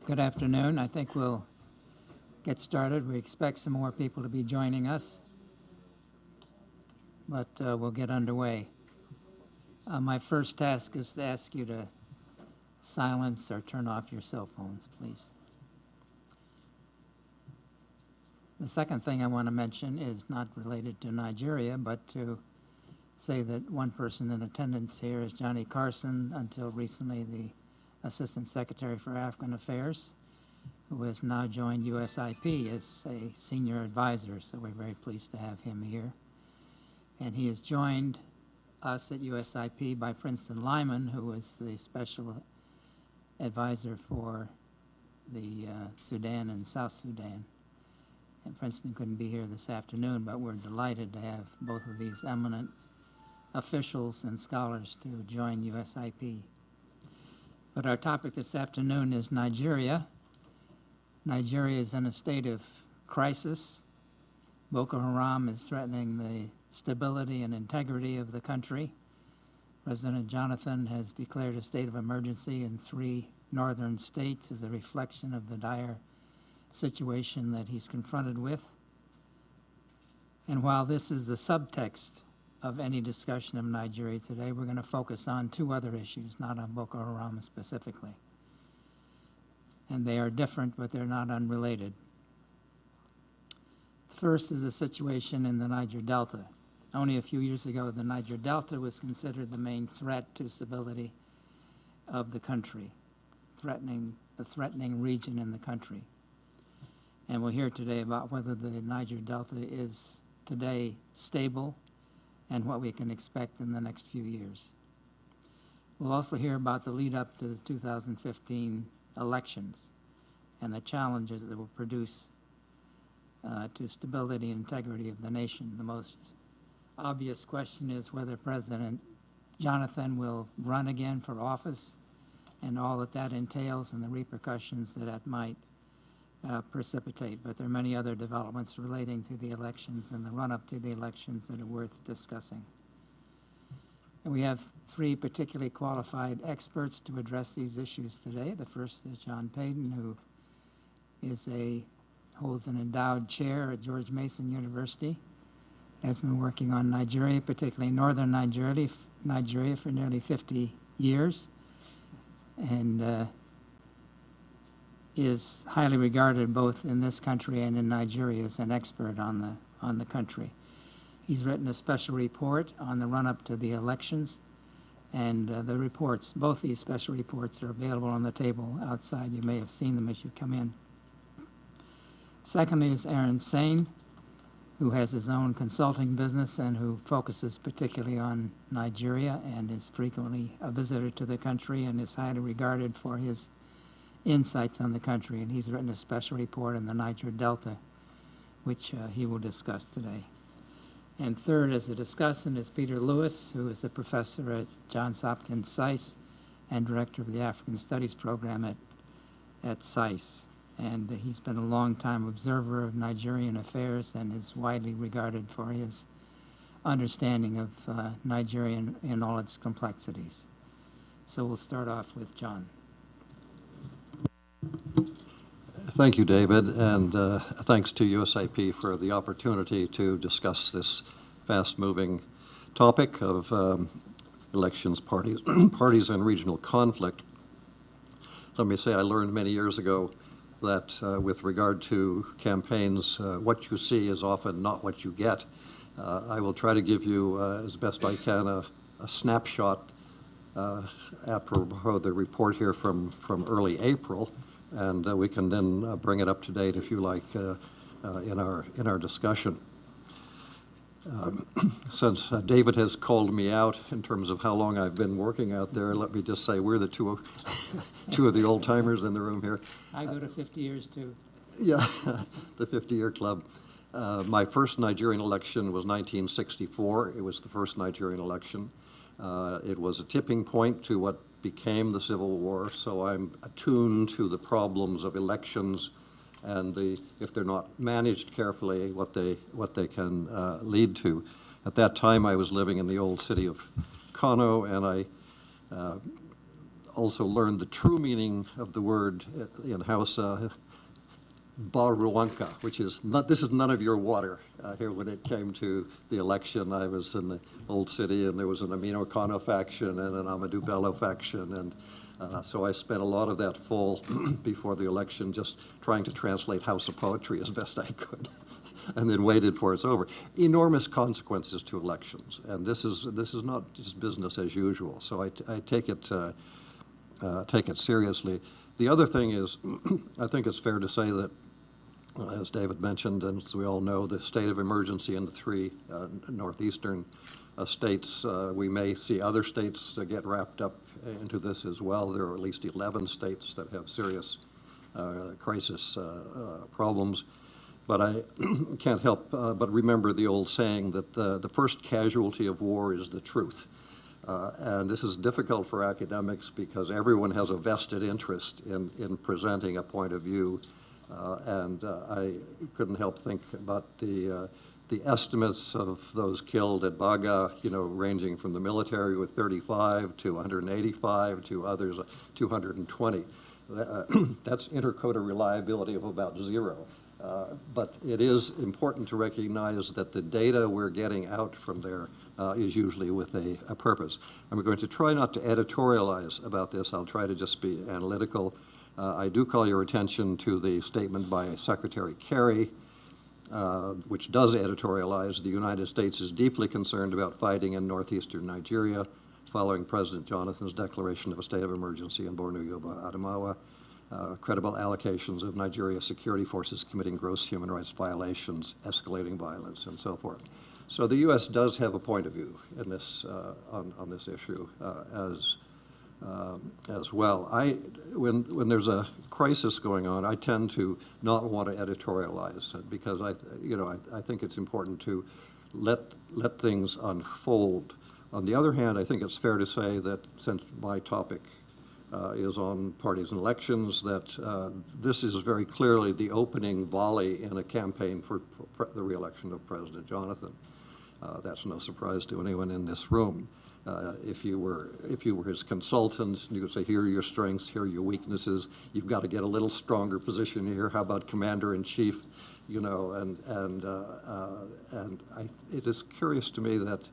Good afternoon. I think we'll get started. We expect some more people to be joining us, but we'll get underway. My first task is to ask you to silence or turn off your cell phones, please. The second thing I want to mention is not related to Nigeria, but to say that one person in attendance here is Johnny Carson, until recently the Assistant Secretary for African Affairs, who has now joined USIP as a senior advisor, so we're very pleased to have him here. And he has joined us at USIP by Princeton Lyman, who was the special advisor for the Sudan and South Sudan. And Princeton couldn't be here this afternoon, but we're delighted to have both of these eminent officials and scholars to join USIP. But our topic this afternoon is Nigeria. Nigeria is in a state of crisis. Boko Haram is threatening the stability and integrity of the country. President Jonathan has declared a state of emergency in 3 northern states as a reflection of the dire situation that he's confronted with. And while this is the subtext of any discussion of Nigeria today, we're going to focus on 2 other issues, not on Boko Haram specifically. And they are different, but they're not unrelated. The first is the situation in the Niger Delta. Only a few years ago, the Niger Delta was considered the main threat to stability of the country, the threatening region in the country. And we'll hear today about whether the Niger Delta is today stable and what we can expect in the next few years. We'll also hear about the lead up to the 2015 elections and the challenges that will produce to stability and integrity of the nation. The most obvious question is whether President Jonathan will run again for office and all that that entails and the repercussions that that might precipitate. But there are many other developments relating to the elections and the run-up to the elections that are worth discussing. And we have 3 particularly qualified experts to address these issues today. The first is John Paden, who holds an endowed chair at George Mason University, has been working on Nigeria, particularly northern Nigeria for nearly 50 years, and is highly regarded both in this country and in Nigeria as an expert on the country. He's written a special report on the run-up to the elections, and the reports, both these special reports, are available on the table outside. You may have seen them as you come in. Secondly is Aaron Sayne, who has his own consulting business and who focuses particularly on Nigeria and is frequently a visitor to the country and is highly regarded for his insights on the country. And he's written a special report on the Niger Delta, which he will discuss today. And third, as a discussant, is Peter Lewis, who is a professor at Johns Hopkins SAIS and director of the African Studies program at SAIS. And he's been a long-time observer of Nigerian affairs and is widely regarded for his understanding of Nigeria in all its complexities. So we'll start off with John. Thank you, David, and thanks to USIP for the opportunity to discuss this fast-moving topic of elections, parties, parties and regional conflict. Let me say I learned many years ago that with regard to campaigns, what you see is often not what you get. I will try to give you, as best I can, a snapshot apropos the report here from early April, and we can then bring it up to date, if you like, in our discussion. Since David has called me out in terms of how long I've been working out there, let me just say we're the two of the old timers in the room here. I go to 50 years too. Yeah, the 50-year club. My first Nigerian election was 1964. It was the first Nigerian election. It was a tipping point to what became the Civil War, so I'm attuned to the problems of elections and if they're not managed carefully, what they can lead to. At that time, I was living in the old city of Kano, and I also learned the true meaning of the word in Hausa, Baruanka, which is not, this is none of your water. Here when it came to the election, I was in the old city and there was an Amino Kano faction and an Amadou Bello faction, and so I spent a lot of that fall before the election just trying to translate Hausa poetry as best I could. And then waited for it's over. Enormous consequences to elections, and this is not just business as usual. So I take it seriously. The other thing is, I think it's fair to say that, as David mentioned, and as we all know, the state of emergency in the three northeastern states. We may see other states get wrapped up into this as well. There are at least 11 states that have serious crisis problems. But I can't help but remember the old saying that the first casualty of war is the truth. And this is difficult for academics because everyone has a vested interest in presenting a point of view. And I couldn't help think about the estimates of those killed at Baga, ranging from the military with 35 to 185 to others 220. That's interquota reliability of about 0. But it is important to recognize that the data we're getting out from there is usually with a purpose. I'm going to try not to editorialize about this. I'll try to just be analytical. I do call your attention to the statement by Secretary Kerry, which does editorialize. The United States is deeply concerned about fighting in northeastern Nigeria following President Jonathan's declaration of a state of emergency in Borno, Yobe, Adamawa. Credible allocations of Nigeria security forces committing gross human rights violations, escalating violence, and so forth. So the U.S. does have a point of view in this on this issue as well. When there's a crisis going on, I tend to not want to editorialize because I think it's important to let things unfold. On the other hand, I think it's fair to say that since my topic is on parties and elections, that this is very clearly the opening volley in a campaign for the re-election of President Jonathan. That's no surprise to anyone in this room. If you were his consultant, you could say, here are your strengths, here are your weaknesses. You've got to get a little stronger position here. How about commander-in-chief? It is curious to me that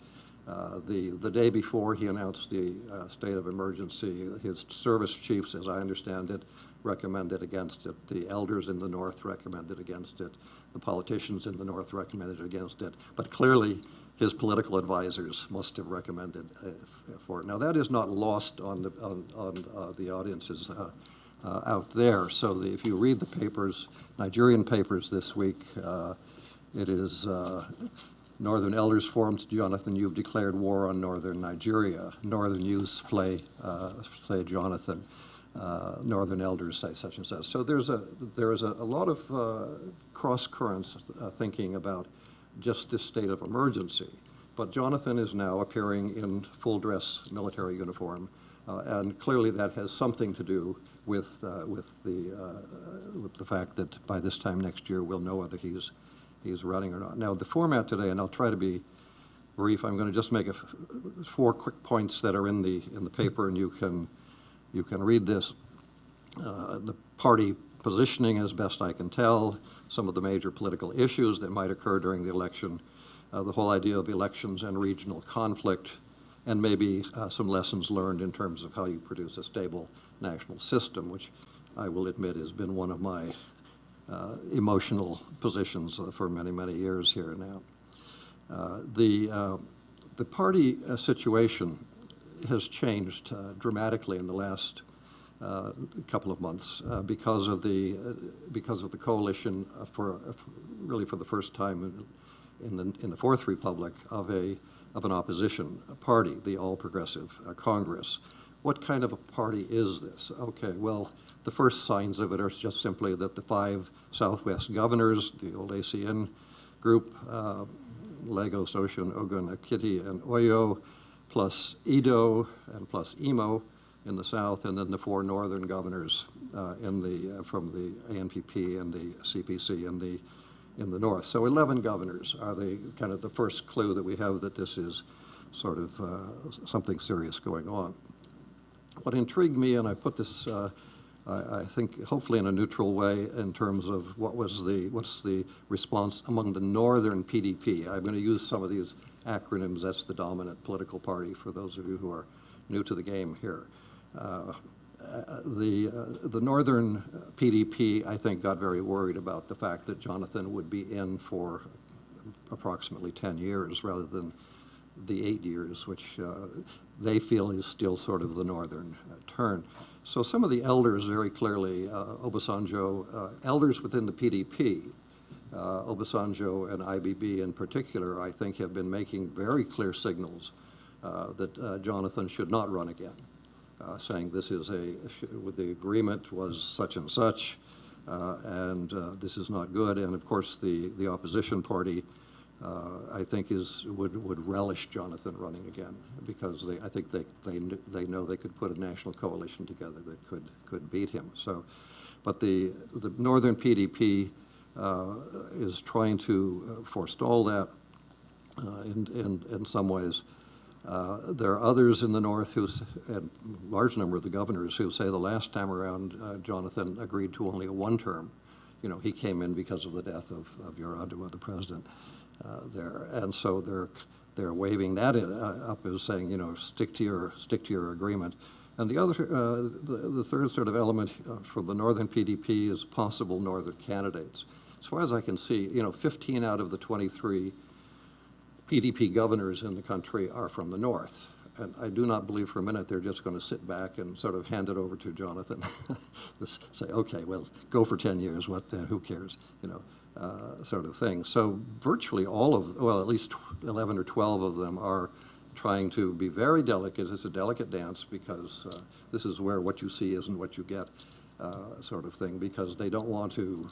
the day before he announced the state of emergency, his service chiefs, as I understand it, recommended against it. The elders in the North recommended against it. The politicians in the North recommended against it. But clearly, his political advisors must have recommended for it. Now, that is not lost on the audiences out there. So if you read the papers, Nigerian papers this week, it is Northern elders formed, Jonathan, you've declared war on northern Nigeria. Northern youths flay Jonathan. Northern elders say such and such. So there is a lot of cross currents thinking about just this state of emergency. But Jonathan is now appearing in full dress military uniform, and clearly that has something to do with the fact that by this time next year we'll know whether he's running or not. Now, the format today, and I'll try to be brief. I'm going to just make 4 quick points that are in the paper, and you can read this. The party positioning, as best I can tell, some of the major political issues that might occur during the election, the whole idea of elections and regional conflict, and maybe some lessons learned in terms of how you produce a stable national system, which I will admit has been one of my emotional positions for many, many years here now. The party situation has changed dramatically in the last couple of months because of the coalition really for the first time in the Fourth Republic of an opposition party, the All Progressive Congress. What kind of a party is this? Okay, well, the first signs of it are just simply that the 5 Southwest governors, the old ACN group, Lagos, Osun, Ogun, Ekiti, and Oyo, plus Edo and plus Imo in the south, and then the 4 northern governors from the ANPP and the CPC in the north. So 11 governors are the first clue that we have that this is sort of something serious going on. What intrigued me, and I put this, I think, hopefully in a neutral way in terms of what's the response among the northern PDP. I'm going to use some of these acronyms. That's the dominant political party for those of you who are new to the game here. The northern PDP, I think, got very worried about the fact that Jonathan would be in for approximately 10 years rather than the 8 years, which they feel is still sort of the northern turn. So some of the elders very clearly, Obasanjo, elders within the PDP, Obasanjo and IBB in particular, I think have been making very clear signals that Jonathan should not run again, saying this is the agreement was such and such, and this is not good. And of course the opposition party, I think would relish Jonathan running again, because I think they know they could put a national coalition together that could beat him. So, but the northern PDP is trying to forestall that in some ways. There are others in the north and a large number of the governors who say the last time around Jonathan agreed to only a one term. You know, he came in because of the death of Yar'Adua, the president. There, and so they're waving that up as saying, you know, stick to your agreement. And the other, the third sort of element for the northern PDP is possible northern candidates. As far as I can see, you know, 15 out of the 23 PDP governors in the country are from the north. And I do not believe for a minute they're just going to sit back and sort of hand it over to Jonathan. Say, okay, well, go for 10 years, who cares, you know. Sort of thing. So virtually all of, well, at least 11 or 12 of them are trying to be very delicate. It's a delicate dance because this is where what you see isn't what you get, sort of thing, because they don't want to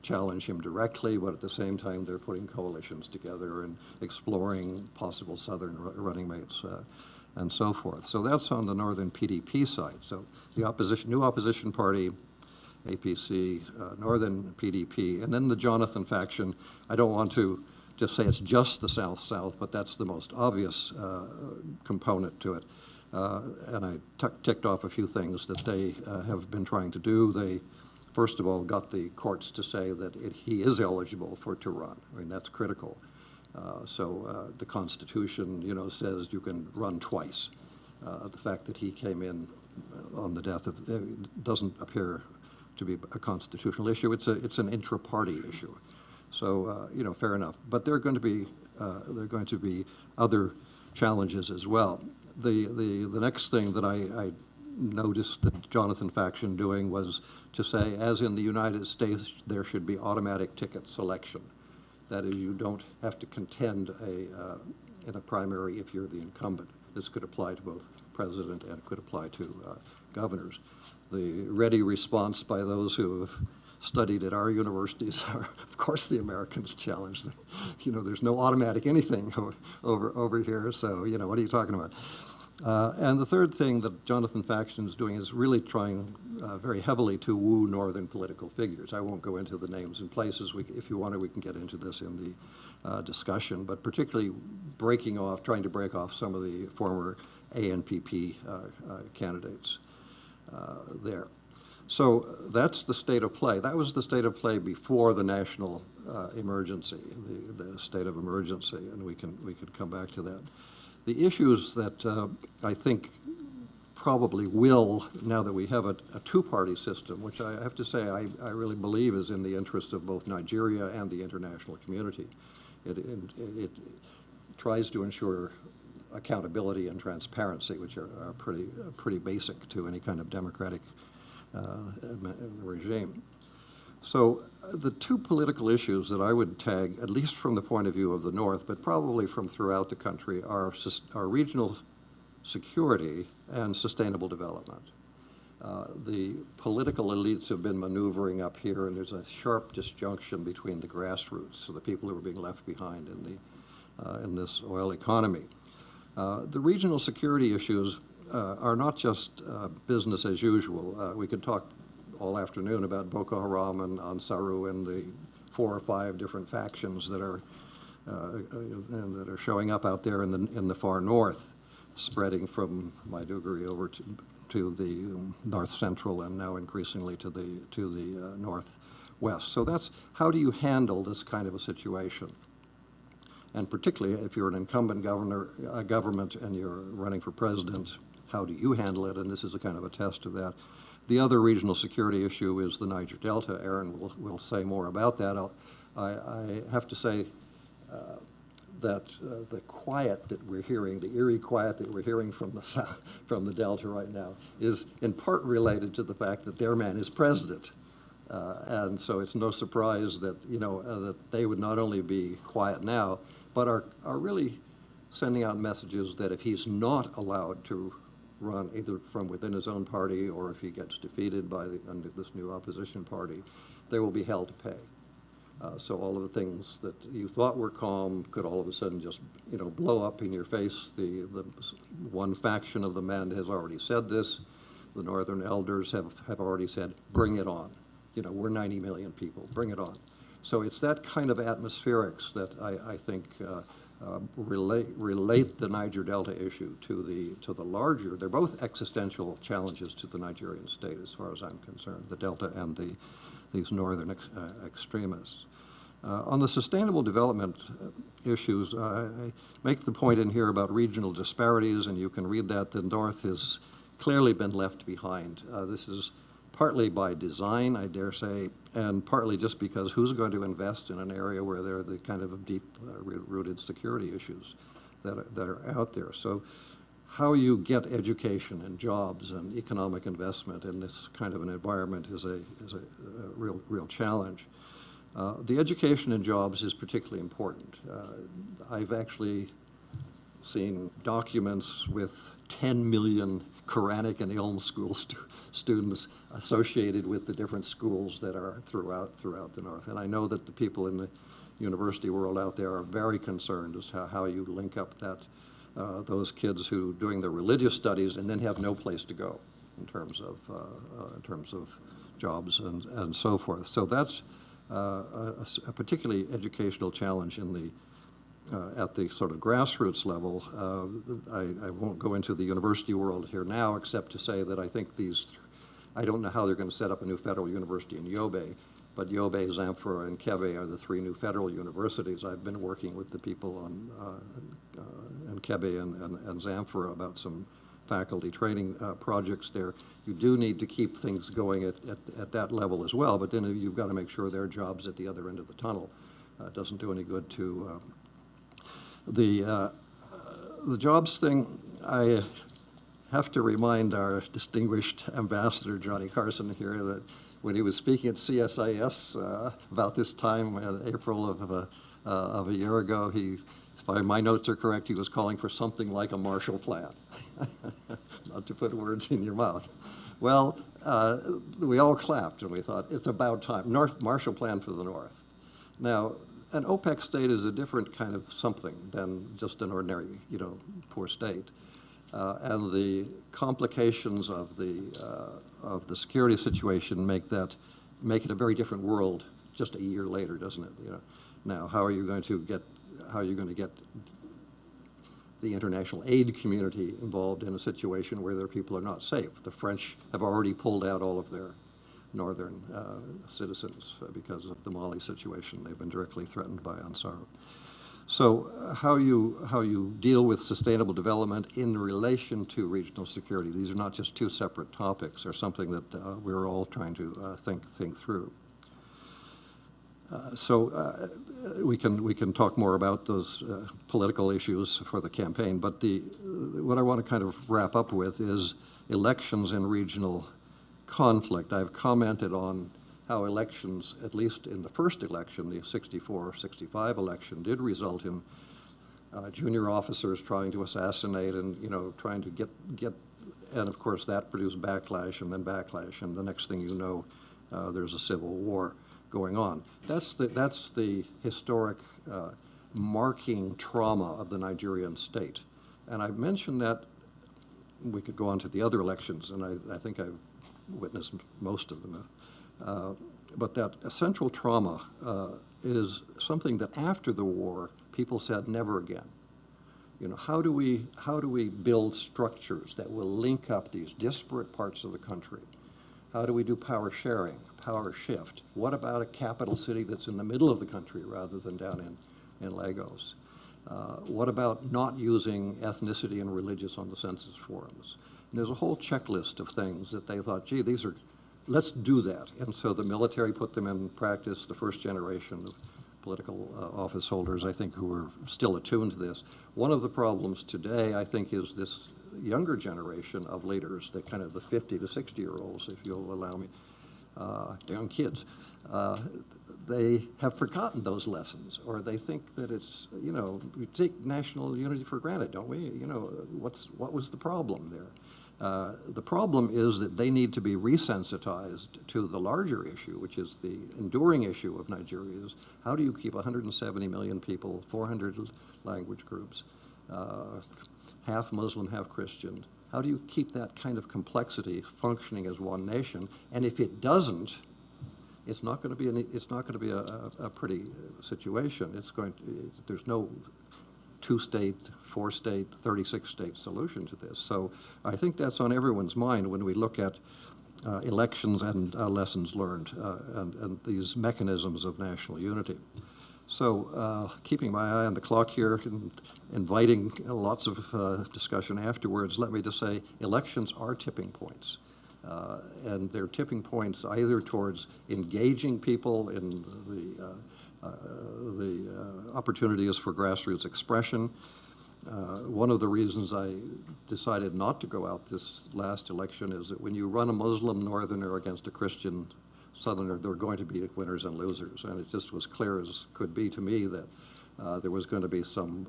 challenge him directly, but at the same time they're putting coalitions together and exploring possible southern running mates and so forth. So that's on the northern PDP side. So the new opposition party, APC, northern PDP, and then the Jonathan faction. I don't want to just say it's just the South-South, but that's the most obvious component to it. And I ticked off a few things that they have been trying to do. They, first of all, got the courts to say that he is eligible to run. I mean, that's critical. So the Constitution, you know, says you can run twice. The fact that he came in on the death of doesn't appear to be a constitutional issue. It's an intra-party issue. So you know, fair enough. But there are going to be other challenges as well. The next thing that I noticed the Jonathan faction doing was to say, as in the United States, there should be automatic ticket selection. That is, you don't have to contend in a primary if you're the incumbent. This could apply to both president and could apply to governors. The ready response by those who have studied at our universities are, of course, the Americans challenge them. You know, there's no automatic anything over here, so, you know, what are you talking about? And the third thing that Jonathan faction is doing is really trying very heavily to woo northern political figures. I won't go into the names and places. If you want to, we can get into this in the discussion, but particularly trying to break off some of the former ANPP candidates there. So that's the state of play. That was the state of play before the national emergency, the state of emergency, and we could come back to that. The issues that I think probably will, now that we have a two-party system, which I have to say I really believe is in the interest of both Nigeria and the international community. It tries to ensure accountability and transparency, which are pretty basic to any kind of democratic regime. So the two political issues that I would tag, at least from the point of view of the North, but probably from throughout the country, are regional security and sustainable development. The political elites have been maneuvering up here, and there's a sharp disjunction between the grassroots, so the people who are being left behind in this oil economy. The regional security issues are not just business as usual. We could talk all afternoon about Boko Haram and Ansaru and the 4 or 5 different factions that are showing up out there in the far north, spreading from Maiduguri over to to the north central and now increasingly to the northwest. So that's, how do you handle this kind of a situation? And particularly if you're an incumbent government and you're running for president, how do you handle it? And this is a kind of a test of that. The other regional security issue is the Niger Delta. Aaron will say more about that. I have to say that the quiet that we're hearing, the eerie quiet that we're hearing from the south, from the Delta right now, is in part related to the fact that their man is president. And so it's no surprise that, that they would not only be quiet now, but are really sending out messages that if he's not allowed to run either from within his own party or if he gets defeated by under this new opposition party, they will be held to pay. So all of the things that you thought were calm could all of a sudden just, blow up in your face. The one faction of the men has already said this. The Northern elders have already said, bring it on. We're 90 million people, bring it on. So it's that kind of atmospherics that I think relate the Niger Delta issue to the larger. They're both existential challenges to the Nigerian state, as far as I'm concerned, the Delta and these northern extremists. On the sustainable development issues, I make the point in here about regional disparities, and you can read that the North has clearly been left behind. This is partly by design, I dare say, and partly just because who's going to invest in an area where there are the kind of deep rooted security issues that are out there. So how you get education and jobs and economic investment in this kind of an environment is a real challenge. The education and jobs is particularly important. I've actually seen documents with 10 million Quranic and Ilm school students associated with the different schools that are throughout the North. And I know that the people in the university world out there are very concerned as to how you link up those kids who doing their religious studies and then have no place to go in terms of jobs and so forth. So that's a particularly educational challenge in the at the sort of grassroots level. I won't go into the university world here now, except to say that I think I don't know how they're going to set up a new federal university in Yobe, but Yobe, Zamfara, and Kebbi are the three new federal universities. I've been working with the people in Kebbi and Zamfara about some faculty training projects there. You do need to keep things going at that level as well, but then you've got to make sure there are jobs at the other end of the tunnel. It doesn't do any good to the jobs thing. I have to remind our distinguished ambassador, Johnny Carson, here, that when he was speaking at CSIS about this time, April of a year ago, if my notes are correct, he was calling for something like a Marshall Plan. Not to put words in your mouth. Well, we all clapped and we thought, it's about time. Marshall Plan for the North. Now, an OPEC state is a different kind of something than just an ordinary, poor state. And the complications of the security situation make it a very different world just a year later, doesn't it? Now, how are you going to get the international aid community involved in a situation where their people are not safe? The French have already pulled out all of their northern citizens because of the Mali situation. They've been directly threatened by Ansar. So how you deal with sustainable development in relation to regional security, these are not just two separate topics, or something that we're all trying to think through. So we can talk more about those political issues for the campaign, but what I want to kind of wrap up with is elections and regional conflict. I've commented on how elections, at least in the first election, the 64-65 election, did result in junior officers trying to assassinate and trying to get, and of course that produced backlash and then backlash, and the next thing you know, there's a civil war going on. That's the historic marking trauma of the Nigerian state, and I've mentioned that. We could go on to the other elections, and I think I've witnessed most of them. But that essential trauma is something that after the war, people said never again. how do we build structures that will link up these disparate parts of the country? How do we do power sharing, power shift? What about a capital city that's in the middle of the country rather than down in Lagos? What about not using ethnicity and religious on the census forms? And there's a whole checklist of things that they thought, gee, let's do that. And so the military put them in practice, the first generation of political office holders, I think, who were still attuned to this. One of the problems today, I think, is this younger generation of leaders, the kind of the 50 to 60-year-olds, if you'll allow me, young kids. They have forgotten those lessons, or they think that it's, we take national unity for granted, don't we? What was the problem there? The problem is that they need to be resensitized to the larger issue, which is the enduring issue of Nigeria, is how do you keep 170 million people, 400 language groups, half Muslim, half Christian? How do you keep that kind of complexity functioning as one nation? And if it doesn't, it's not going to be a pretty situation. There's no 2-state, 4-state, 36-state solution to this. So I think that's on everyone's mind when we look at elections and lessons learned and these mechanisms of national unity. So keeping my eye on the clock here and inviting lots of discussion afterwards, let me just say elections are tipping points. And they're tipping points either towards engaging people in the opportunities for grassroots expression. One of the reasons I decided not to go out this last election is that when you run a Muslim northerner against a Christian southerner, there are going to be winners and losers. And it just was clear as could be to me that there was going to be some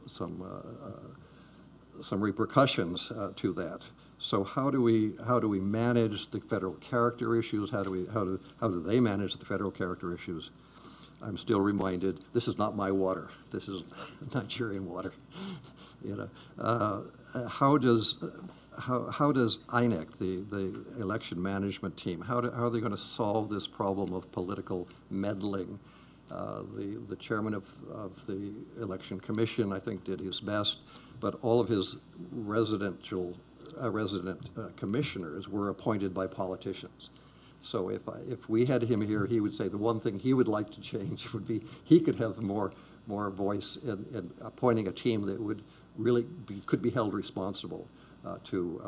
repercussions to that. So how do we manage the federal character issues? How do they manage the federal character issues? I'm still reminded, this is not my water. This is Nigerian water. How does INEC, the election management team, how are they going to solve this problem of political meddling? The chairman of the election commission, I think, did his best, but all of his resident commissioners were appointed by politicians. So if we had him here, he would say the one thing he would like to change would be he could have more voice in appointing a team that would really could be held responsible to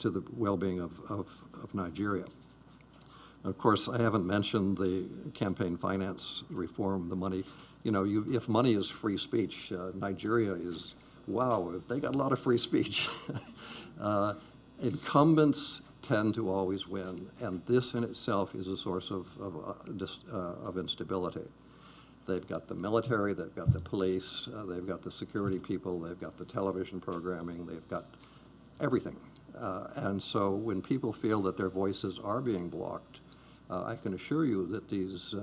the well-being of Nigeria. Of course, I haven't mentioned the campaign finance reform, the money. If money is free speech, Nigeria is, wow, they got a lot of free speech. Incumbents tend to always win, and this in itself is a source of instability. They've got the military, they've got the police, they've got the security people, they've got the television programming, they've got everything. And so when people feel that their voices are being blocked, I can assure you that these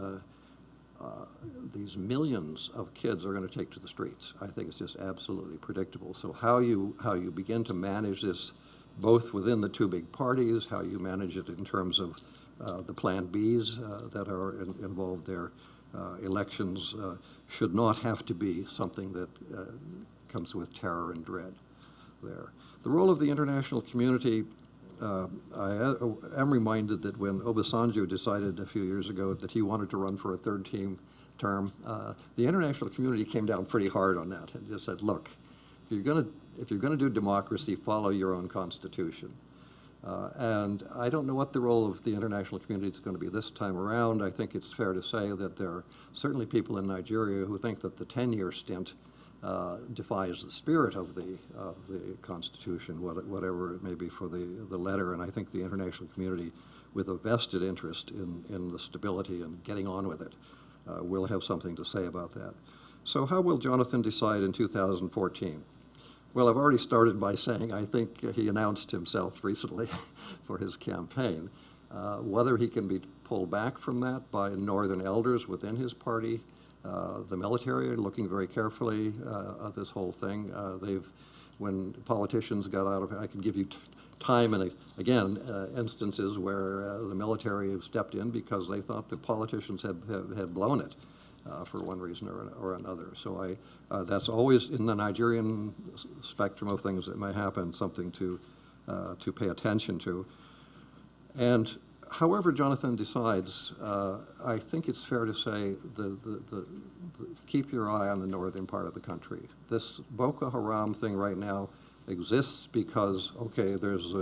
millions of kids are going to take to the streets. I think it's just absolutely predictable. So how you begin to manage this, both within the two big parties, how you manage it in terms of the Plan Bs that are involved there, elections should not have to be something that comes with terror and dread there. The role of the international community, I am reminded that when Obasanjo decided a few years ago that he wanted to run for a third term, the international community came down pretty hard on that and just said, look, if you're going to do democracy, follow your own constitution. And I don't know what the role of the international community is going to be this time around. I think it's fair to say that there are certainly people in Nigeria who think that the 10-year stint defies the spirit of the Constitution, whatever it may be for the letter. And I think the international community, with a vested interest in the stability and getting on with it, will have something to say about that. So how will Jonathan decide in 2014? Well, I've already started by saying I think he announced himself recently for his campaign. Whether he can be pulled back from that by northern elders within his party, the military are looking very carefully at this whole thing. When politicians got out of it, I can give you time and again instances where the military have stepped in because they thought the politicians had blown it. for one reason or another. So that's always in the Nigerian spectrum of things that may happen, something to pay attention to. And however Jonathan decides, I think it's fair to say keep your eye on the northern part of the country. This Boko Haram thing right now exists because, okay, there's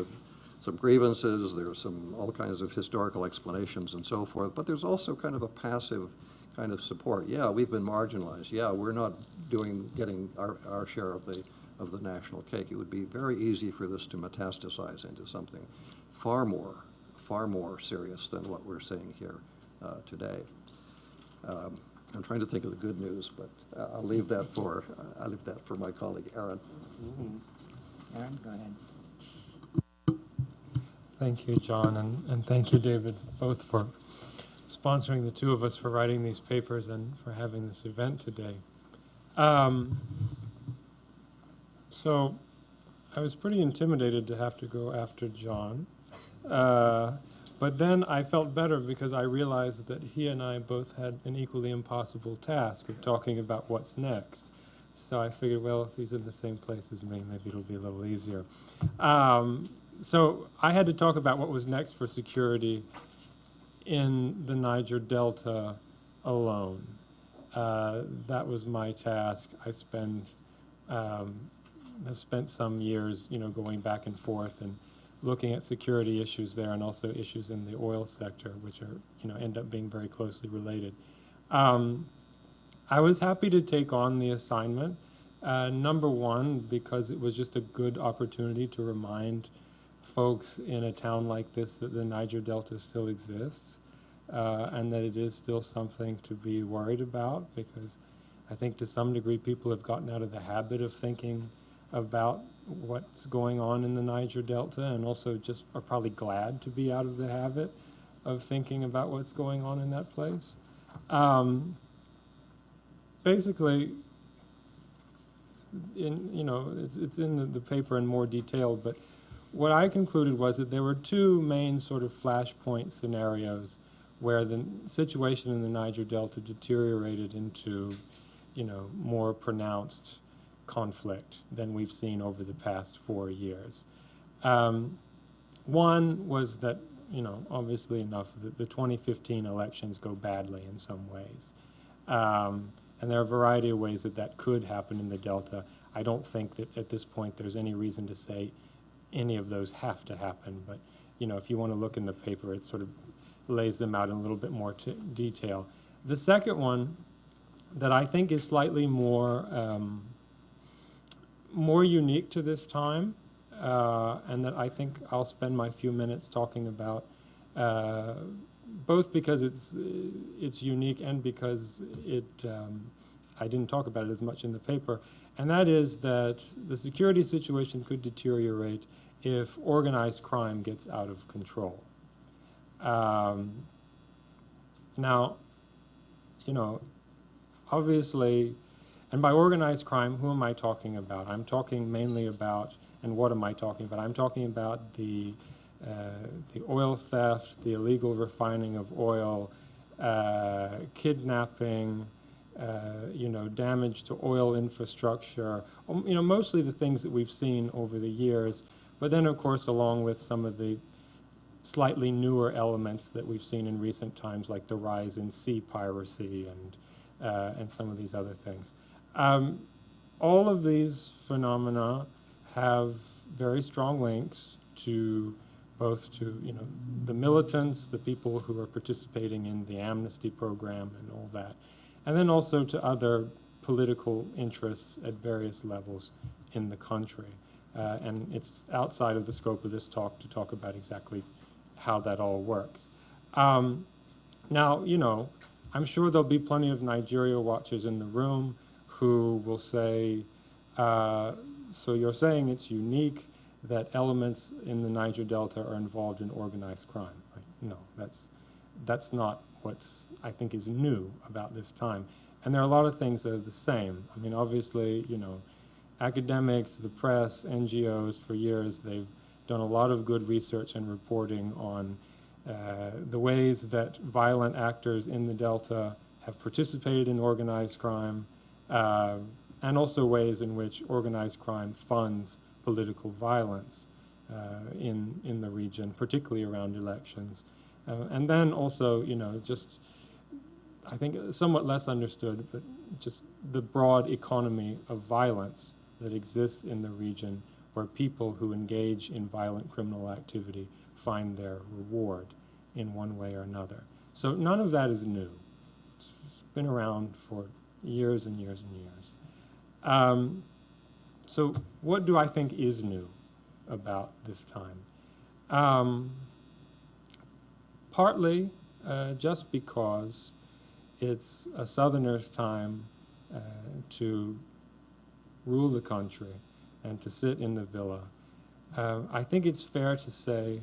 some grievances, there's all kinds of historical explanations and so forth, but there's also kind of a passive kind of support. Yeah, we've been marginalized. Yeah, we're not getting our share of the national cake. It would be very easy for this to metastasize into something far more serious than what we're seeing here today. I'm trying to think of the good news, but I'll leave that for my colleague Aaron. Aaron, go ahead. Thank you, John, and thank you, David, both for sponsoring the two of us for writing these papers and for having this event today. So I was pretty intimidated to have to go after John, but then I felt better because I realized that he and I both had an equally impossible task of talking about what's next. So I figured, well, if he's in the same place as me, maybe it'll be a little easier. So I had to talk about what was next for security in the Niger Delta alone. That was my task. I've spent some years, going back and forth and looking at security issues there and also issues in the oil sector, which are, end up being very closely related. I was happy to take on the assignment. Number one, because it was just a good opportunity to remind folks in a town like this that the Niger Delta still exists, and that it is still something to be worried about, because I think to some degree people have gotten out of the habit of thinking about what's going on in the Niger Delta, and also just are probably glad to be out of the habit of thinking about what's going on in that place. Basically, it's in the paper in more detail, but what I concluded was that there were two main sort of flashpoint scenarios where the situation in the Niger Delta deteriorated into, more pronounced conflict than we've seen over the past 4 years. One was that, obviously enough, the 2015 elections go badly in some ways. And there are a variety of ways that could happen in the Delta. I don't think that at this point there's any reason to say any of those have to happen, but if you want to look in the paper, it sort of lays them out in a little bit more detail. The second one that I think is slightly more unique to this time, and that I think I'll spend my few minutes talking about, both because it's unique and because I didn't talk about it as much in the paper, and that is that the security situation could deteriorate if organized crime gets out of control. Now, obviously, and by organized crime, who am I talking about? I'm talking mainly about, and what am I talking about? I'm talking about the oil theft, the illegal refining of oil, kidnapping, damage to oil infrastructure, mostly the things that we've seen over the years, but then of course along with some of the slightly newer elements that we've seen in recent times, like the rise in sea piracy and some of these other things. All of these phenomena have very strong links to both to the militants, the people who are participating in the amnesty program and all that, and then also to other political interests at various levels in the country. And it's outside of the scope of this talk to talk about exactly how that all works. Now, I'm sure there'll be plenty of Nigeria watchers in the room who will say, so you're saying it's unique that elements in the Niger Delta are involved in organized crime? Right? No, that's not what's I think is new about this time. And there are a lot of things that are the same. I mean, obviously, academics, the press, NGOs, for years, they've done a lot of good research and reporting on the ways that violent actors in the Delta have participated in organized crime, and also ways in which organized crime funds political violence in the region, particularly around elections. And then also, just, I think, somewhat less understood, but just the broad economy of violence that exists in the region, where people who engage in violent criminal activity find their reward in one way or another. So none of that is new. It's been around for years and years and years. So what do I think is new about this time? Partly just because it's a Southerner's time to rule the country and to sit in the villa. I think it's fair to say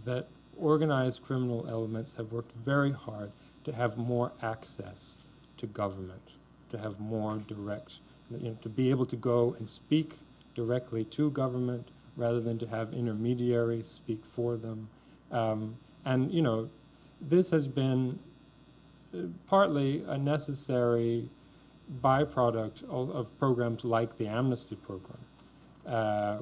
that organized criminal elements have worked very hard to have more access to government, to have more direct, to be able to go and speak directly to government rather than to have intermediaries speak for them. And this has been partly a necessary byproduct of programs like the amnesty program,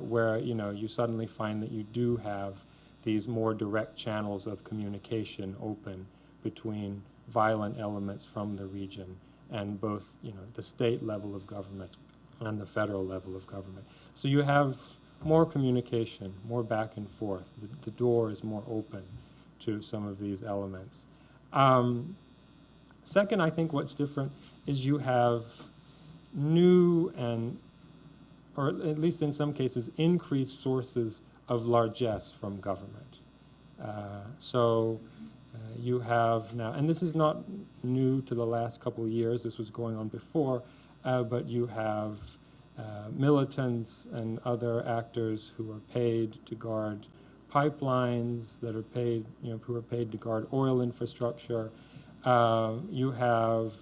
where you suddenly find that you do have these more direct channels of communication open between violent elements from the region and both the state level of government and the federal level of government. So you have more communication, more back and forth. The door is more open to some of these elements. Second, I think what's different is you have new or at least in some cases, increased sources of largesse from government. You have now, and this is not new to the last couple of years, this was going on before, but you have militants and other actors who are paid to guard pipelines, that are paid, who are paid to guard oil infrastructure. You have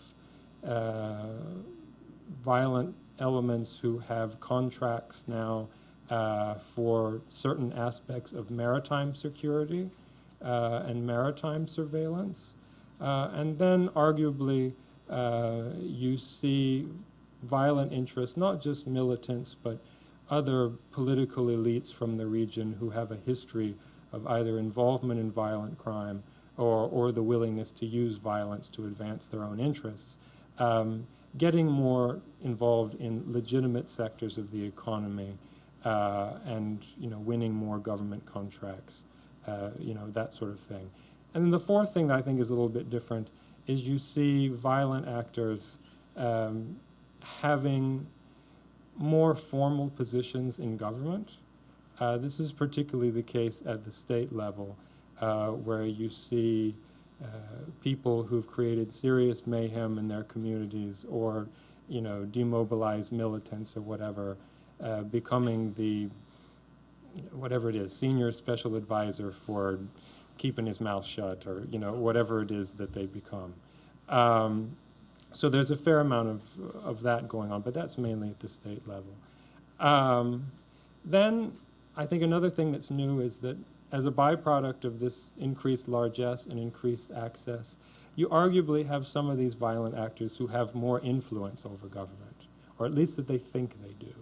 violent elements who have contracts now for certain aspects of maritime security and maritime surveillance. And then arguably you see violent interests, not just militants, but other political elites from the region who have a history of either involvement in violent crime or the willingness to use violence to advance their own interests, getting more involved in legitimate sectors of the economy and winning more government contracts, that sort of thing. And then the fourth thing that I think is a little bit different is you see violent actors having more formal positions in government. This is particularly the case at the state level, where you see people who've created serious mayhem in their communities or, demobilized militants or whatever, becoming the, whatever it is, senior special advisor for keeping his mouth shut or, whatever it is that they become. So there's a fair amount of that going on, but that's mainly at the state level. Then I think another thing that's new is that as a byproduct of this increased largesse and increased access, you arguably have some of these violent actors who have more influence over government, or at least that they think they do.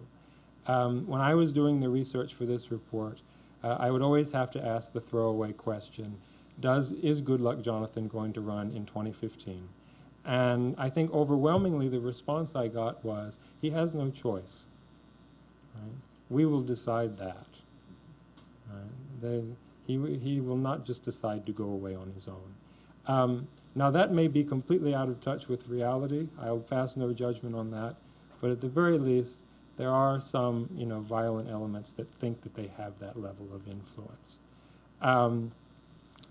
When I was doing the research for this report, I would always have to ask the throwaway question, is Goodluck Jonathan going to run in 2015? And I think overwhelmingly the response I got was, he has no choice. Right? We will decide that. Right? He will not just decide to go away on his own. Now that may be completely out of touch with reality. I will pass no judgment on that. But at the very least, there are some violent elements that think that they have that level of influence.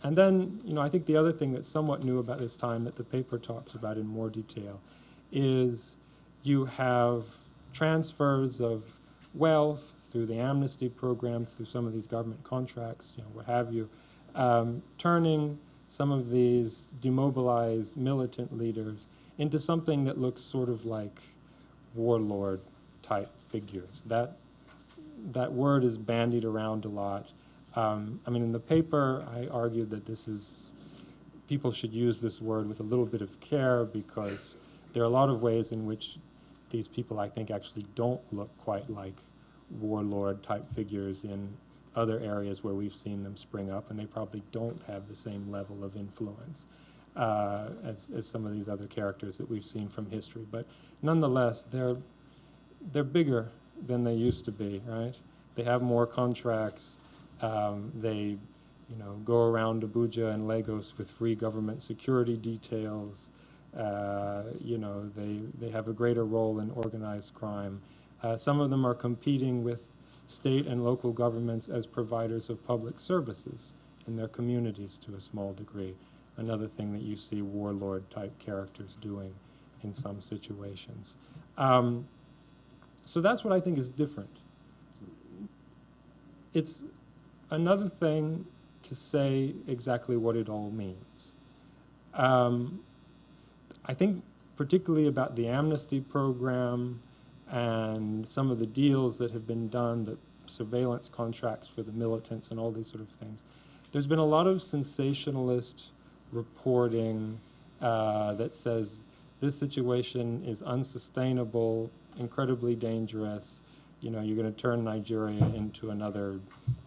And then, I think the other thing that's somewhat new about this time that the paper talks about in more detail is you have transfers of wealth through the amnesty program, through some of these government contracts, what have you, turning some of these demobilized militant leaders into something that looks sort of like warlord type figures. That word is bandied around a lot. In the paper, I argued that this is people should use this word with a little bit of care, because there are a lot of ways in which these people, I think, actually don't look quite like warlord-type figures in other areas where we've seen them spring up, and they probably don't have the same level of influence as some of these other characters that we've seen from history. But nonetheless, they're bigger than they used to be, right? They have more contracts. They, go around Abuja and Lagos with free government security details. They have a greater role in organized crime. Some of them are competing with state and local governments as providers of public services in their communities to a small degree. Another thing that you see warlord-type characters doing in some situations. So that's what I think is different. It's another thing to say exactly what it all means. I think particularly about the amnesty program and some of the deals that have been done, the surveillance contracts for the militants and all these sort of things. There's been a lot of sensationalist reporting that says this situation is unsustainable, incredibly dangerous. You're going to turn Nigeria into another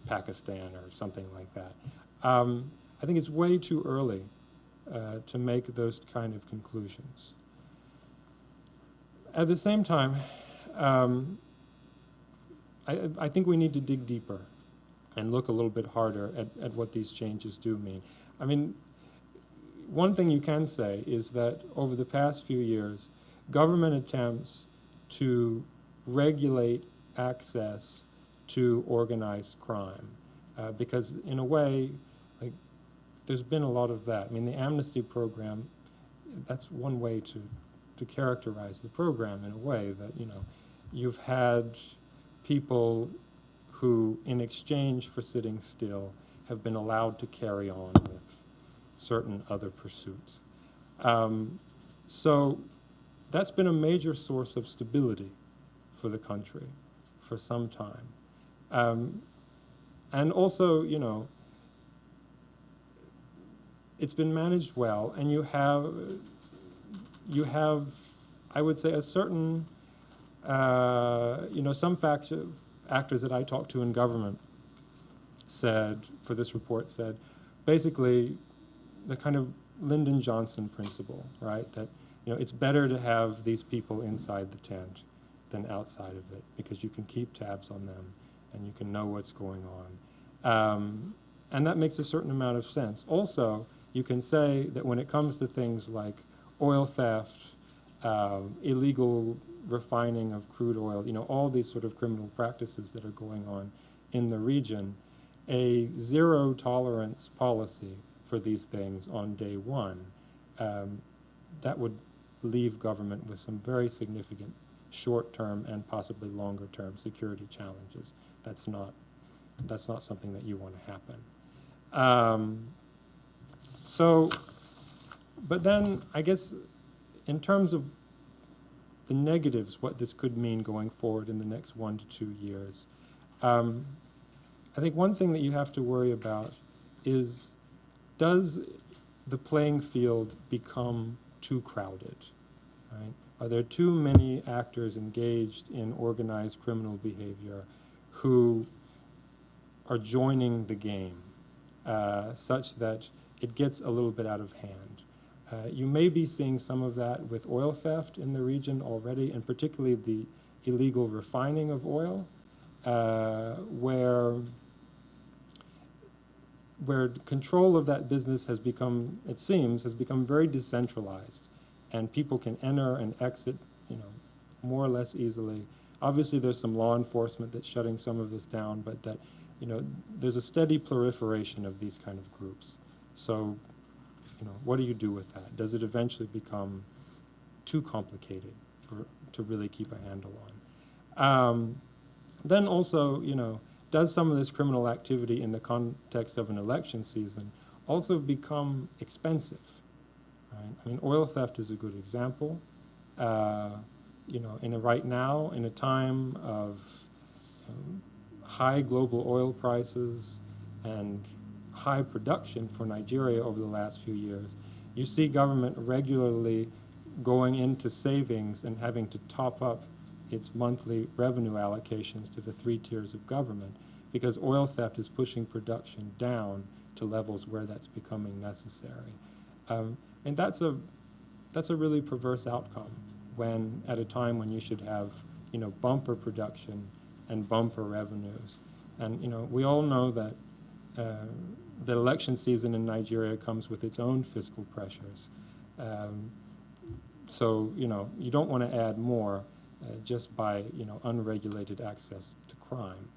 Pakistan or something like that. I think it's way too early to make those kind of conclusions. At the same time, I think we need to dig deeper and look a little bit harder at what these changes do mean. I mean, one thing you can say is that over the past few years, government attempts to regulate access to organized crime, because in a way, like, there's been a lot of that. I mean, the amnesty program, that's one way to characterize the program in a way that, you've had people who, in exchange for sitting still, have been allowed to carry on with certain other pursuits. So that's been a major source of stability for the country for some time. And also, it's been managed well, and you have, I would say, a certain, some actors that I talked to in government said, for this report said, basically the kind of Lyndon Johnson principle, right? That, it's better to have these people inside the tent than outside of it, because you can keep tabs on them and you can know what's going on. And that makes a certain amount of sense. Also, you can say that when it comes to things like oil theft, illegal refining of crude oil, all these sort of criminal practices that are going on in the region, a zero tolerance policy for these things on day one, that would leave government with some very significant short-term and possibly longer-term security challenges. That's not something that you want to happen. But then I guess in terms of the negatives, what this could mean going forward in the next 1 to 2 years, I think one thing that you have to worry about is, does the playing field become too crowded, right? Are there too many actors engaged in organized criminal behavior who are joining the game such that it gets a little bit out of hand? You may be seeing some of that with oil theft in the region already, and particularly the illegal refining of oil, where control of that business has become, it seems, has become very decentralized, and people can enter and exit, more or less easily. Obviously, there's some law enforcement that's shutting some of this down, but that, there's a steady proliferation of these kind of groups. So, what do you do with that? Does it eventually become too complicated to really keep a handle on? Then also, does some of this criminal activity in the context of an election season also become expensive? Right? I mean, oil theft is a good example. Right now, in a time of high global oil prices and high production for Nigeria over the last few years, you see government regularly going into savings and having to top up its monthly revenue allocations to the 3 tiers of government, because oil theft is pushing production down to levels where that's becoming necessary. And that's a really perverse outcome when, at a time when you should have, bumper production and bumper revenues. And, we all know that the election season in Nigeria comes with its own fiscal pressures. So, you don't want to add more just by, unregulated access to crime.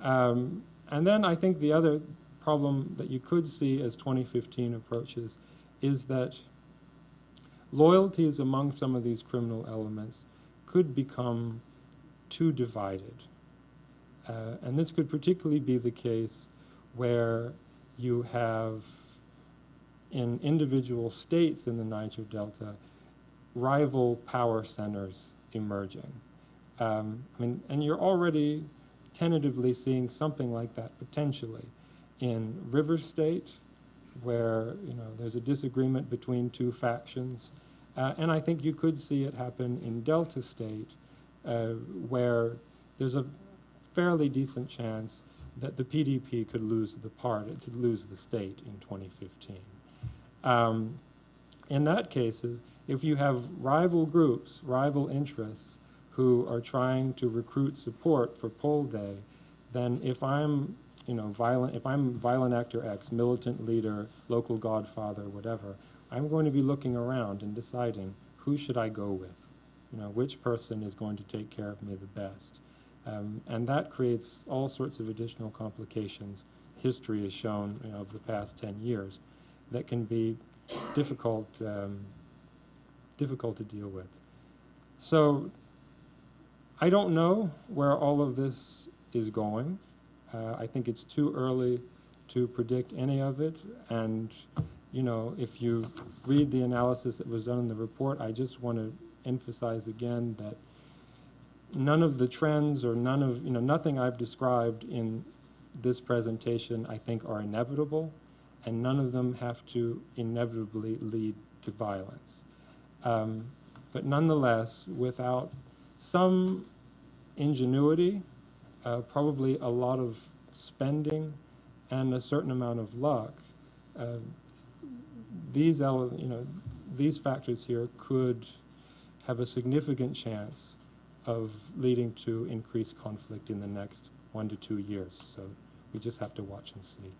And then I think the other problem that you could see as 2015 approaches is that loyalties among some of these criminal elements could become too divided. And this could particularly be the case where you have, in individual states in the Niger Delta, rival power centers emerging. And you're already tentatively seeing something like that potentially in River State, where there's a disagreement between 2 factions. And I think you could see it happen in Delta State, where there's a fairly decent chance that the PDP could lose the state in 2015. In that case, if you have rival groups, rival interests, who are trying to recruit support for poll day, then if I'm violent actor X, militant leader, local godfather, whatever, I'm going to be looking around and deciding who should I go with, which person is going to take care of me the best. And that creates all sorts of additional complications. History has shown, of the past 10 years, that can be difficult to deal with. So I don't know where all of this is going. I think it's too early to predict any of it. And, if you read the analysis that was done in the report, I just want to emphasize again that none of the trends or nothing I've described in this presentation, I think, are inevitable, and none of them have to inevitably lead to violence. But nonetheless, without some ingenuity, probably a lot of spending, and a certain amount of luck, these factors here could have a significant chance of leading to increased conflict in the next 1 to 2 years. So we just have to watch and see.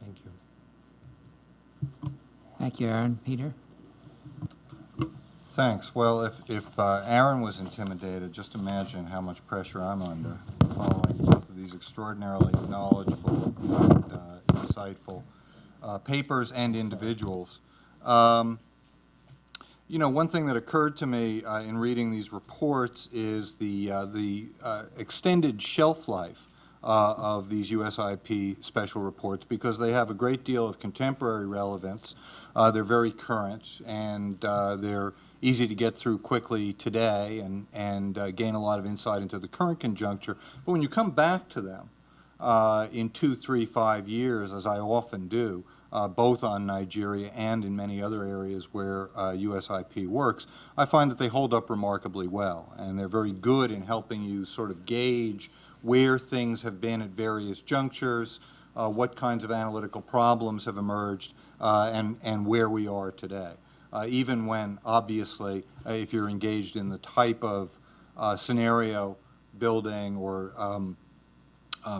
Thank you. Thank you, Aaron. Peter? Thanks. Well, if Aaron was intimidated, just imagine how much pressure I'm under following both of these extraordinarily knowledgeable and insightful papers and individuals. One thing that occurred to me in reading these reports is the extended shelf life of these USIP special reports, because they have a great deal of contemporary relevance. They're very current, and they're easy to get through quickly today and gain a lot of insight into the current conjuncture. But when you come back to them in 2, 3, 5 years, as I often do, both on Nigeria and in many other areas where USIP works, I find that they hold up remarkably well, and they're very good in helping you sort of gauge where things have been at various junctures, what kinds of analytical problems have emerged, and where we are today. Even when, obviously, if you're engaged in the type of scenario building or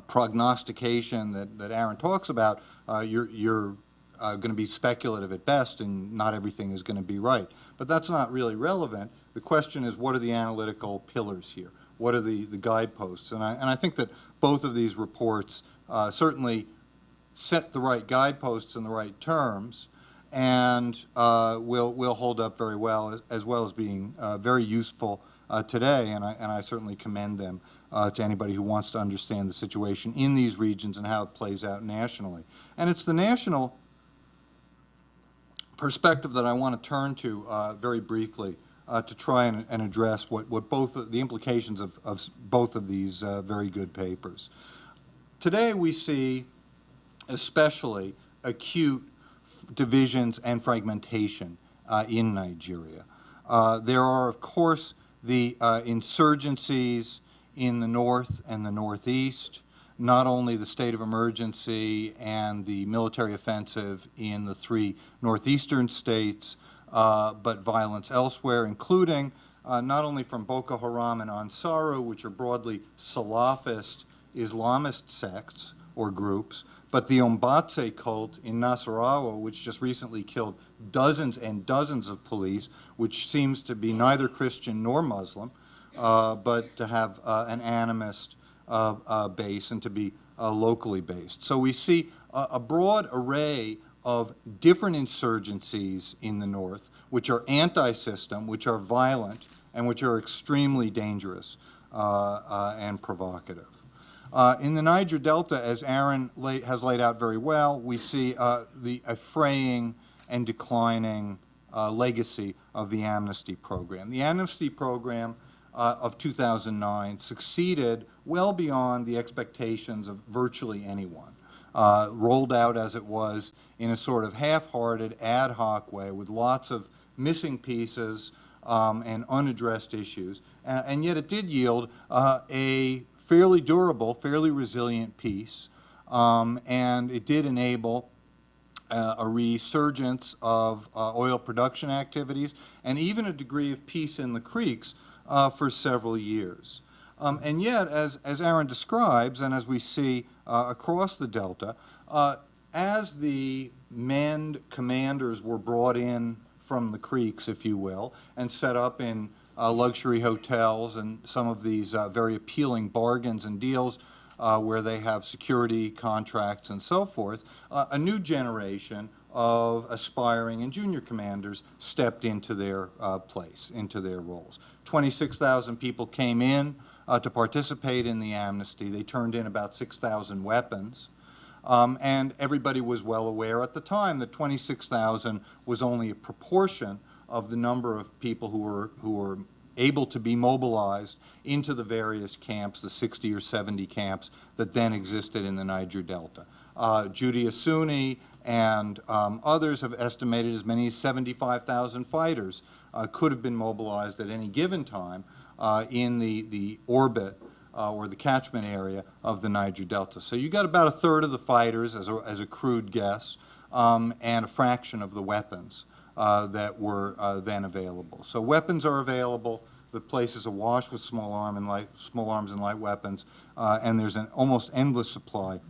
prognostication that Aaron talks about, you're going to be speculative at best, and not everything is going to be right. But that's not really relevant. The question is, what are the analytical pillars here? What are the guideposts? And I think that both of these reports certainly set the right guideposts in the right terms, and will hold up very well as being very useful today. And I certainly commend them to anybody who wants to understand the situation in these regions and how it plays out nationally. And it's the national perspective that I want to turn to very briefly to try and address what both the implications of both of these very good papers. Today we see especially acute divisions and fragmentation in Nigeria. There are, of course, the insurgencies in the north and the northeast, not only the state of emergency and the military offensive in the 3 northeastern states, but violence elsewhere, including not only from Boko Haram and Ansaru, which are broadly Salafist Islamist sects or groups, but the Ombatse cult in Nasarawa, which just recently killed dozens and dozens of police, which seems to be neither Christian nor Muslim, but to have an animist base and to be locally based. So we see a broad array of different insurgencies in the north, which are anti-system, which are violent, and which are extremely dangerous and provocative. In the Niger Delta, as Aaron has laid out very well, we see a fraying and declining legacy of the amnesty program. The amnesty program of 2009 succeeded well beyond the expectations of virtually anyone. Rolled out as it was in a sort of half-hearted, ad hoc way with lots of missing pieces and unaddressed issues, and yet it did yield a fairly durable, fairly resilient peace, and it did enable a resurgence of oil production activities and even a degree of peace in the creeks for several years. And yet, as Aaron describes, and as we see across the Delta, as the manned commanders were brought in from the creeks, if you will, and set up in luxury hotels and some of these very appealing bargains and deals where they have security contracts and so forth, a new generation of aspiring and junior commanders stepped into their place, into their roles. 26,000 people came in to participate in the amnesty. They turned in about 6,000 weapons. And everybody was well aware at the time that 26,000 was only a proportion of the number of people who were able to be mobilized into the various camps, the 60 or 70 camps that then existed in the Niger Delta. Judy Asuni and others have estimated as many as 75,000 fighters could have been mobilized at any given time in the orbit or the catchment area of the Niger Delta. So you got about a third of the fighters as a crude guess, and a fraction of the weapons that were then available. So weapons are available. The place is awash with small arms and light weapons, and there's an almost endless supply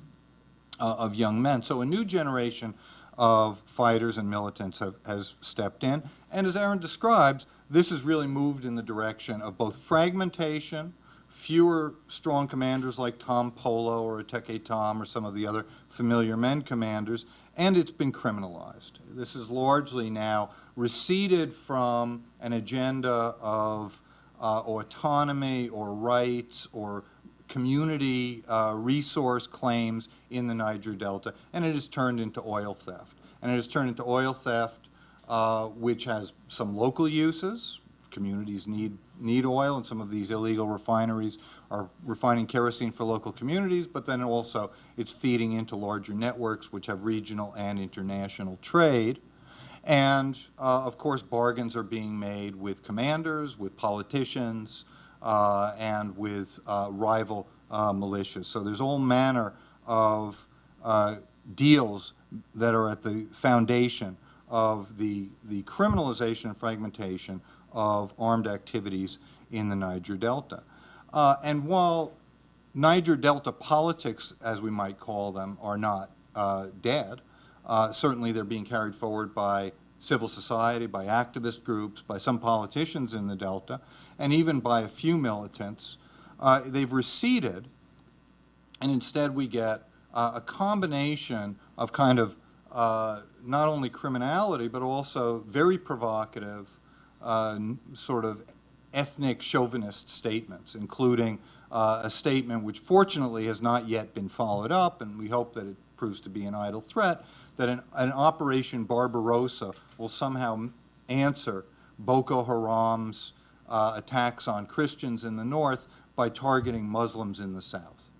of young men. So a new generation of fighters and militants has stepped in. And as Aaron describes, this has really moved in the direction of both fragmentation, fewer strong commanders like Tom Polo or Ateke Tom or some of the other familiar men commanders, and it's been criminalized. This is largely now receded from an agenda of autonomy or rights or community resource claims in the Niger Delta, and it has turned into oil theft. And it has turned into oil theft which has some local uses. Communities need oil, and some of these illegal refineries are refining kerosene for local communities, but then also it's feeding into larger networks which have regional and international trade. And of course, bargains are being made with commanders, with politicians, and with rival militias. So there's all manner of deals that are at the foundation of the criminalization and fragmentation of armed activities in the Niger Delta. And while Niger Delta politics, as we might call them, are not dead, certainly they're being carried forward by civil society, by activist groups, by some politicians in the Delta, and even by a few militants. They've receded, and instead we get a combination of kind of not only criminality, but also very provocative sort of ethnic chauvinist statements, including a statement which fortunately has not yet been followed up, and we hope that it proves to be an idle threat, that an Operation Barbarossa will somehow answer Boko Haram's attacks on Christians in the north by targeting Muslims in the south.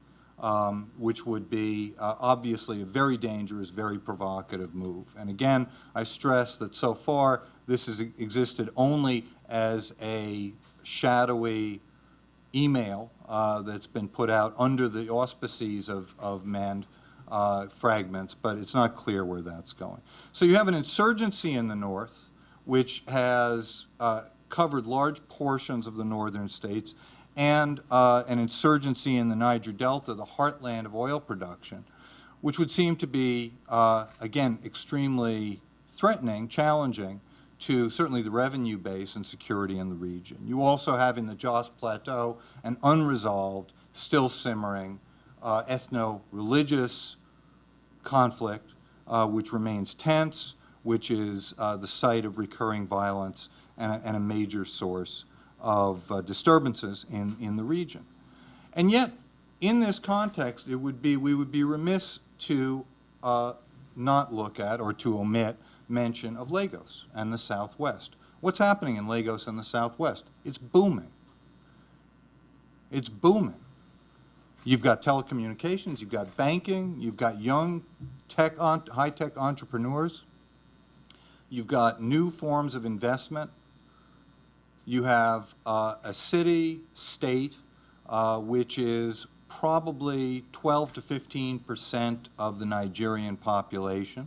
which would be obviously a very dangerous, very provocative move. And again, I stress that so far this has existed only as a shadowy email that's been put out under the auspices of manned fragments, but it's not clear where that's going. So you have an insurgency in the north, which has covered large portions of the northern states, and an insurgency in the Niger Delta, the heartland of oil production, which would seem to be, again, extremely threatening, challenging to certainly the revenue base and security in the region. You also have in the Jos Plateau an unresolved, still simmering ethno-religious conflict, which remains tense, which is the site of recurring violence and a major source of disturbances in the region. And yet, in this context, we would be remiss to not look at or to omit mention of Lagos and the Southwest. What's happening in Lagos and the Southwest? It's booming. It's booming. You've got telecommunications, you've got banking, you've got young high-tech entrepreneurs, you've got new forms of investment, you have a city-state which is probably 12 to 15% of the Nigerian population,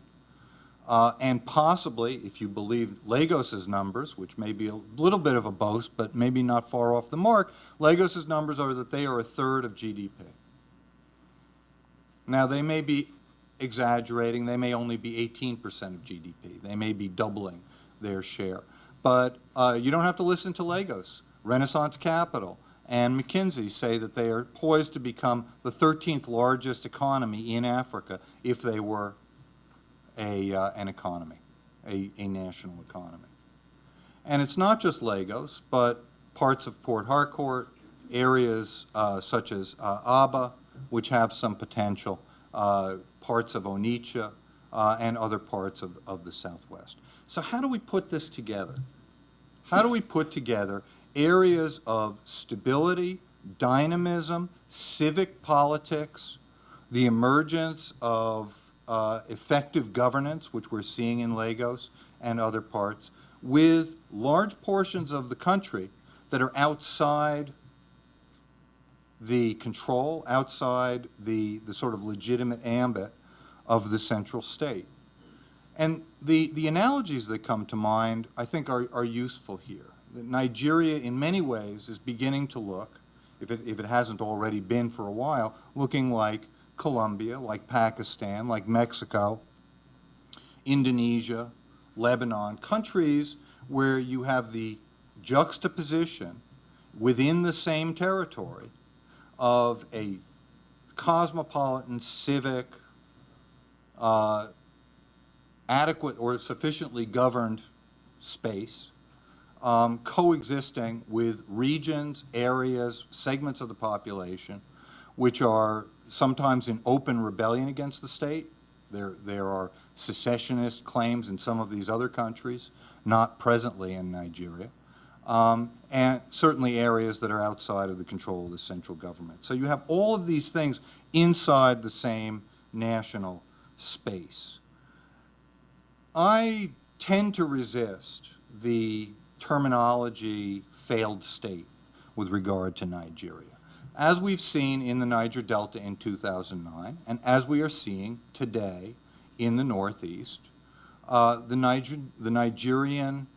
and possibly, if you believe Lagos's numbers, which may be a little bit of a boast, but maybe not far off the mark, Lagos's numbers are that they are a third of GDP. Now, they may be exaggerating. They may only be 18% of GDP. They may be doubling their share. But you don't have to listen to Lagos. Renaissance Capital and McKinsey say that they are poised to become the 13th largest economy in Africa if they were an economy, a national economy. And it's not just Lagos, but parts of Port Harcourt, areas such as Aba, which have some potential, parts of Onitsha, and other parts of the Southwest. So how do we put this together? How do we put together areas of stability, dynamism, civic politics, the emergence of effective governance, which we're seeing in Lagos and other parts, with large portions of the country that are outside the control, outside the sort of legitimate ambit of the central state? And the analogies that come to mind, I think, are useful here. That Nigeria, in many ways, is beginning to look, if it hasn't already been for a while, looking like Colombia, like Pakistan, like Mexico, Indonesia, Lebanon, countries where you have the juxtaposition within the same territory of a cosmopolitan, civic, adequate or sufficiently governed space, coexisting with regions, areas, segments of the population, which are sometimes in open rebellion against the state. There are secessionist claims in some of these other countries, not presently in Nigeria, and certainly areas that are outside of the control of the central government. So you have all of these things inside the same national space. I tend to resist the terminology failed state with regard to Nigeria. As we've seen in the Niger Delta in 2009, and as we are seeing today in the Northeast, the Nigerian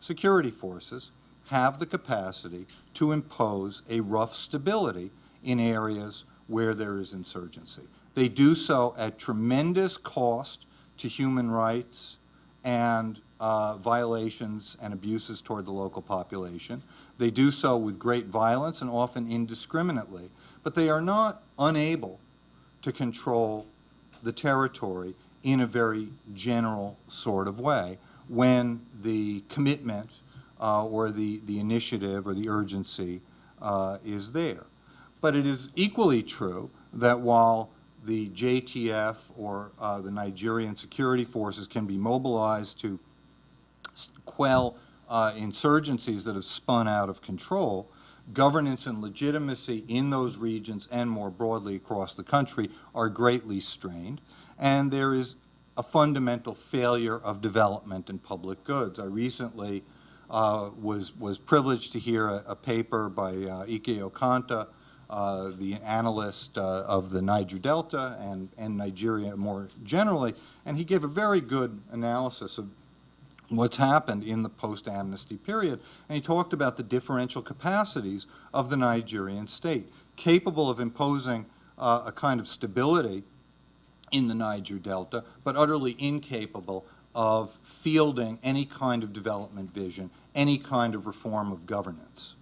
security forces have the capacity to impose a rough stability in areas where there is insurgency. They do so at tremendous cost to human rights and violations and abuses toward the local population. They do so with great violence and often indiscriminately, but they are not unable to control the territory in a very general sort of way when the commitment or the initiative or the urgency is there. But it is equally true that while the JTF or the Nigerian security forces can be mobilized to quell insurgencies that have spun out of control, governance and legitimacy in those regions and more broadly across the country are greatly strained, and there is a fundamental failure of development and public goods. I recently was privileged to hear a paper by Ike Okanta, the analyst of the Niger Delta and Nigeria more generally, and he gave a very good analysis of what's happened in the post-amnesty period. And he talked about the differential capacities of the Nigerian state, capable of imposing a kind of stability in the Niger Delta, but utterly incapable of fielding any kind of development vision, any kind of reform of governance.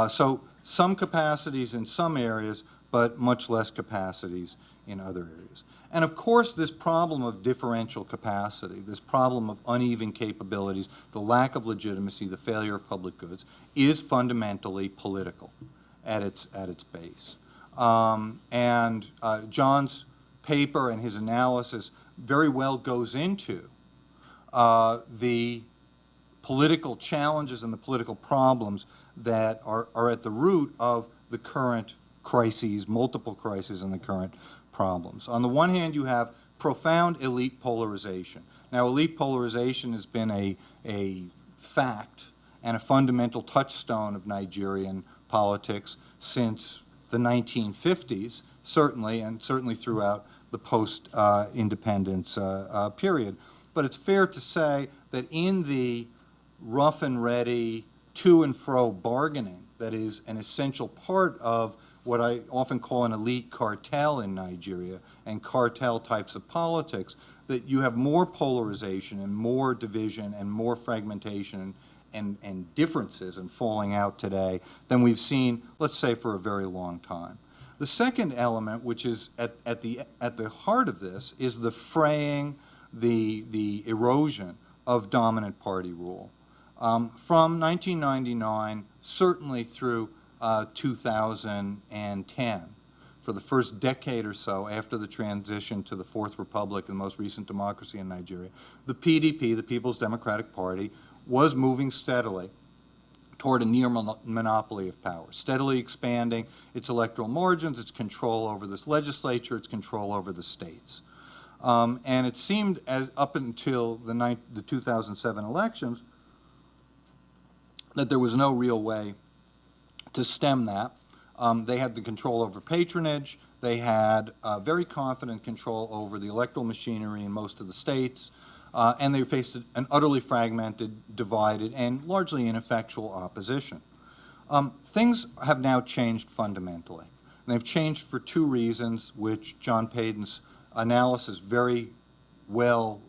So some capacities in some areas, but much less capacities in other areas. And of course, this problem of differential capacity, this problem of uneven capabilities, the lack of legitimacy, the failure of public goods, is fundamentally political at its base. John's paper and his analysis very well goes into the political challenges and the political problems that are at the root of the current crises, multiple crises in the current problems. On the one hand, you have profound elite polarization. Now, elite polarization has been a fact and a fundamental touchstone of Nigerian politics since the 1950s, certainly, and certainly throughout the post-independence period. But it's fair to say that in the rough and ready, to and fro bargaining that is an essential part of what I often call an elite cartel in Nigeria and cartel types of politics, that you have more polarization and more division and more fragmentation and differences and falling out today than we've seen, let's say, for a very long time. The second element, which is at the heart of this, is the fraying, the erosion of dominant party rule. From 1999, certainly through 2010, for the first decade or so after the transition to the Fourth Republic, the most recent democracy in Nigeria, the PDP, the People's Democratic Party, was moving steadily toward a near monopoly of power, steadily expanding its electoral margins, its control over this legislature, its control over the states. And it seemed, as up until the 2007 elections, that there was no real way to stem that. They had the control over patronage. They had very confident control over the electoral machinery in most of the states. And they faced an utterly fragmented, divided, and largely ineffectual opposition. Things have now changed fundamentally. And they've changed for two reasons, which John Paden's analysis very well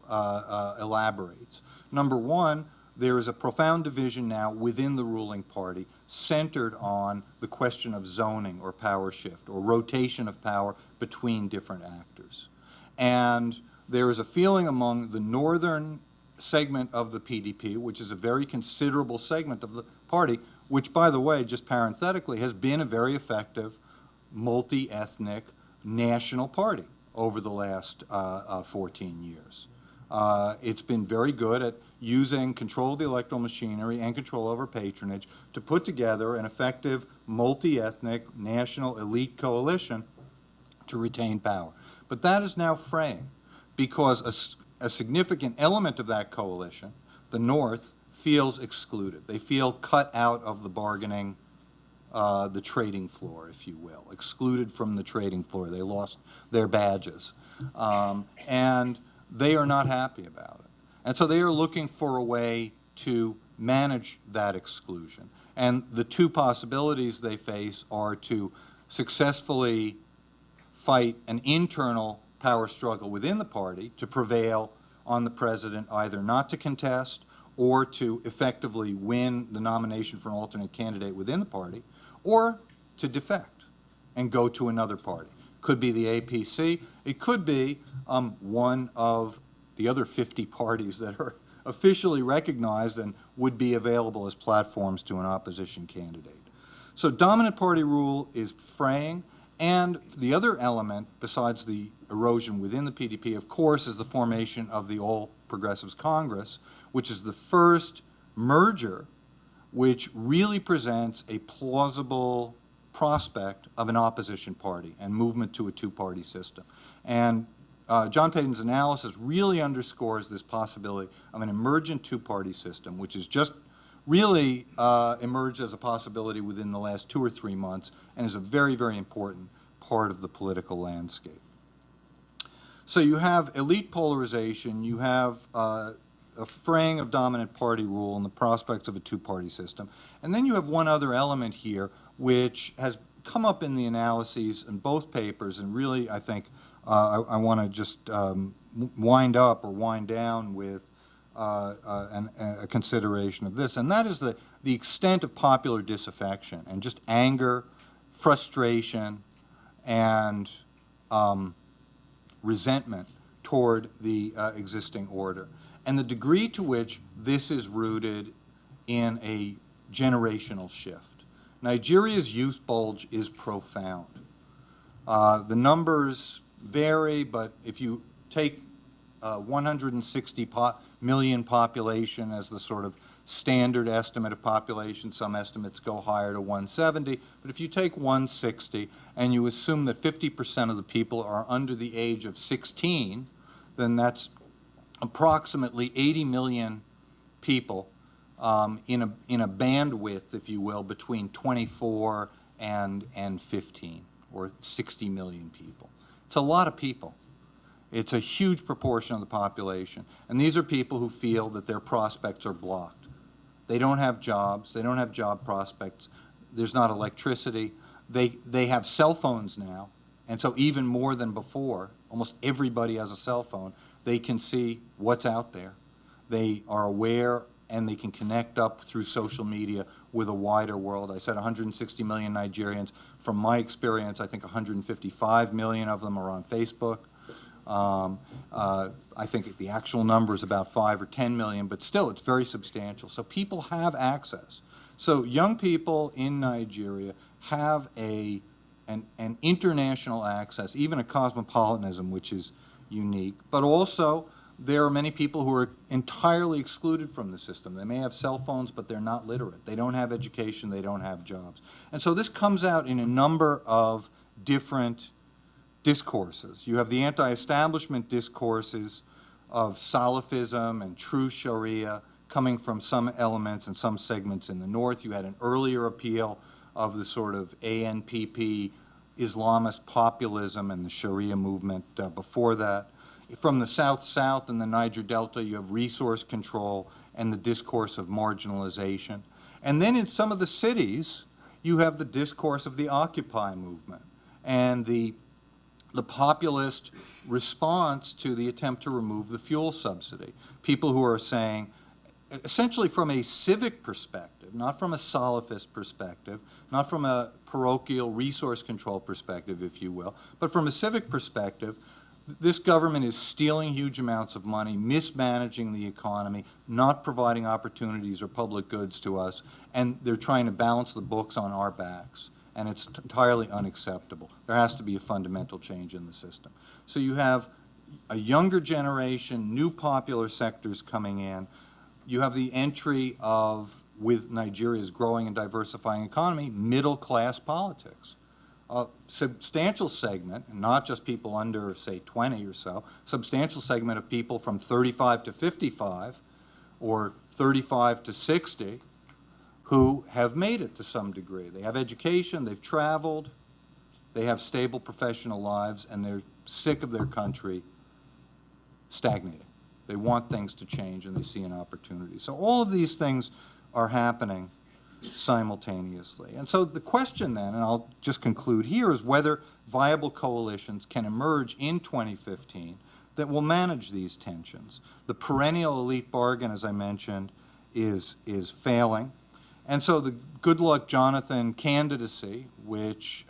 elaborates. Number one, there is a profound division now within the ruling party centered on the question of zoning or power shift or rotation of power between different actors. And there is a feeling among the northern segment of the PDP, which is a very considerable segment of the party, which, by the way, just parenthetically, has been a very effective multi-ethnic national party over the last 14 years. It's been very good at using control of the electoral machinery and control over patronage to put together an effective multi-ethnic national elite coalition to retain power. But that is now fraying because a significant element of that coalition, the North, feels excluded. They feel cut out of the bargaining, the trading floor, if you will, excluded from the trading floor. They lost their badges. And they are not happy about it. And so they are looking for a way to manage that exclusion. And the two possibilities they face are to successfully fight an internal power struggle within the party to prevail on the president, either not to contest or to effectively win the nomination for an alternate candidate within the party, or to defect and go to another party. Could be the APC. It could be one of the other 50 parties that are officially recognized and would be available as platforms to an opposition candidate. So dominant party rule is fraying, and the other element, besides the erosion within the PDP, of course, is the formation of the All Progressives Congress, which is the first merger which really presents a plausible prospect of an opposition party and movement to a two-party system. And John Paden's analysis really underscores this possibility of an emergent two-party system, which is just really emerged as a possibility within the last 2 or 3 months and is a very, very important part of the political landscape. So you have elite polarization, you have a fraying of dominant party rule and the prospects of a two-party system. And then you have one other element here which has come up in the analyses in both papers, and really I think I want to just wind up or wind down with a consideration of this, and that is the extent of popular disaffection and just anger, frustration, and resentment toward the existing order, and the degree to which this is rooted in a generational shift. Nigeria's youth bulge is profound. The numbers vary, but if you take 160 million population as the sort of standard estimate of population, some estimates go higher to 170, but if you take 160 and you assume that 50% of the people are under the age of 16, then that's approximately 80 million people in a bandwidth, if you will, between 24 and 15, or 60 million people. It's a lot of people. It's a huge proportion of the population. And these are people who feel that their prospects are blocked. They don't have jobs. They don't have job prospects. There's not electricity. They have cell phones now. And so even more than before, almost everybody has a cell phone. They can see what's out there. They are aware and they can connect up through social media with a wider world. I said 160 million Nigerians. From my experience, I think 155 million of them are on Facebook. I think the actual number is about 5 or 10 million, but still it's very substantial. So people have access. So young people in Nigeria have an international access, even a cosmopolitanism, which is unique, but also there are many people who are entirely excluded from the system. They may have cell phones, but they're not literate. They don't have education. They don't have jobs. And so this comes out in a number of different discourses. You have the anti-establishment discourses of Salafism and true Sharia coming from some elements and some segments in the north. You had an earlier appeal of the sort of ANPP Islamist populism and the Sharia movement before that. From the south-south and the Niger Delta, you have resource control and the discourse of marginalization. And then in some of the cities, you have the discourse of the Occupy movement and the populist response to the attempt to remove the fuel subsidy. People who are saying, essentially from a civic perspective, not from a Salafist perspective, not from a parochial resource control perspective, if you will, but from a civic perspective, this government is stealing huge amounts of money, mismanaging the economy, not providing opportunities or public goods to us, and they're trying to balance the books on our backs. And it's entirely unacceptable. There has to be a fundamental change in the system. So you have a younger generation, new popular sectors coming in. You have the entry of, with Nigeria's growing and diversifying economy, middle-class politics. A substantial segment, not just people under, say, 20 or so, substantial segment of people from 35 to 55 or 35 to 60 who have made it to some degree. They have education, they've traveled, they have stable professional lives, and they're sick of their country stagnating. They want things to change and they see an opportunity. So all of these things are happening simultaneously. And so the question then, and I'll just conclude here, is whether viable coalitions can emerge in 2015 that will manage these tensions. The perennial elite bargain, as I mentioned, is failing. And so the Goodluck Jonathan candidacy, which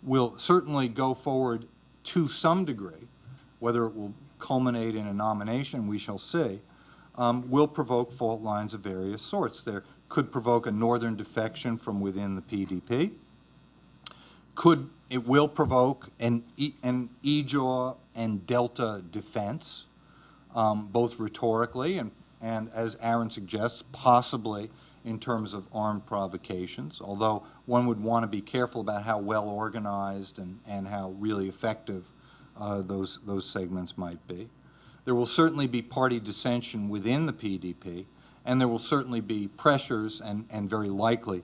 will certainly go forward to some degree, whether it will culminate in a nomination, we shall see, will provoke fault lines of various sorts. There could provoke a northern defection from within the PDP. It will provoke an Ijaw and Delta defense, both rhetorically and as Aaron suggests, possibly in terms of armed provocations, although one would want to be careful about how well organized and how really effective those segments might be. There will certainly be party dissension within the PDP, and there will certainly be pressures and very likely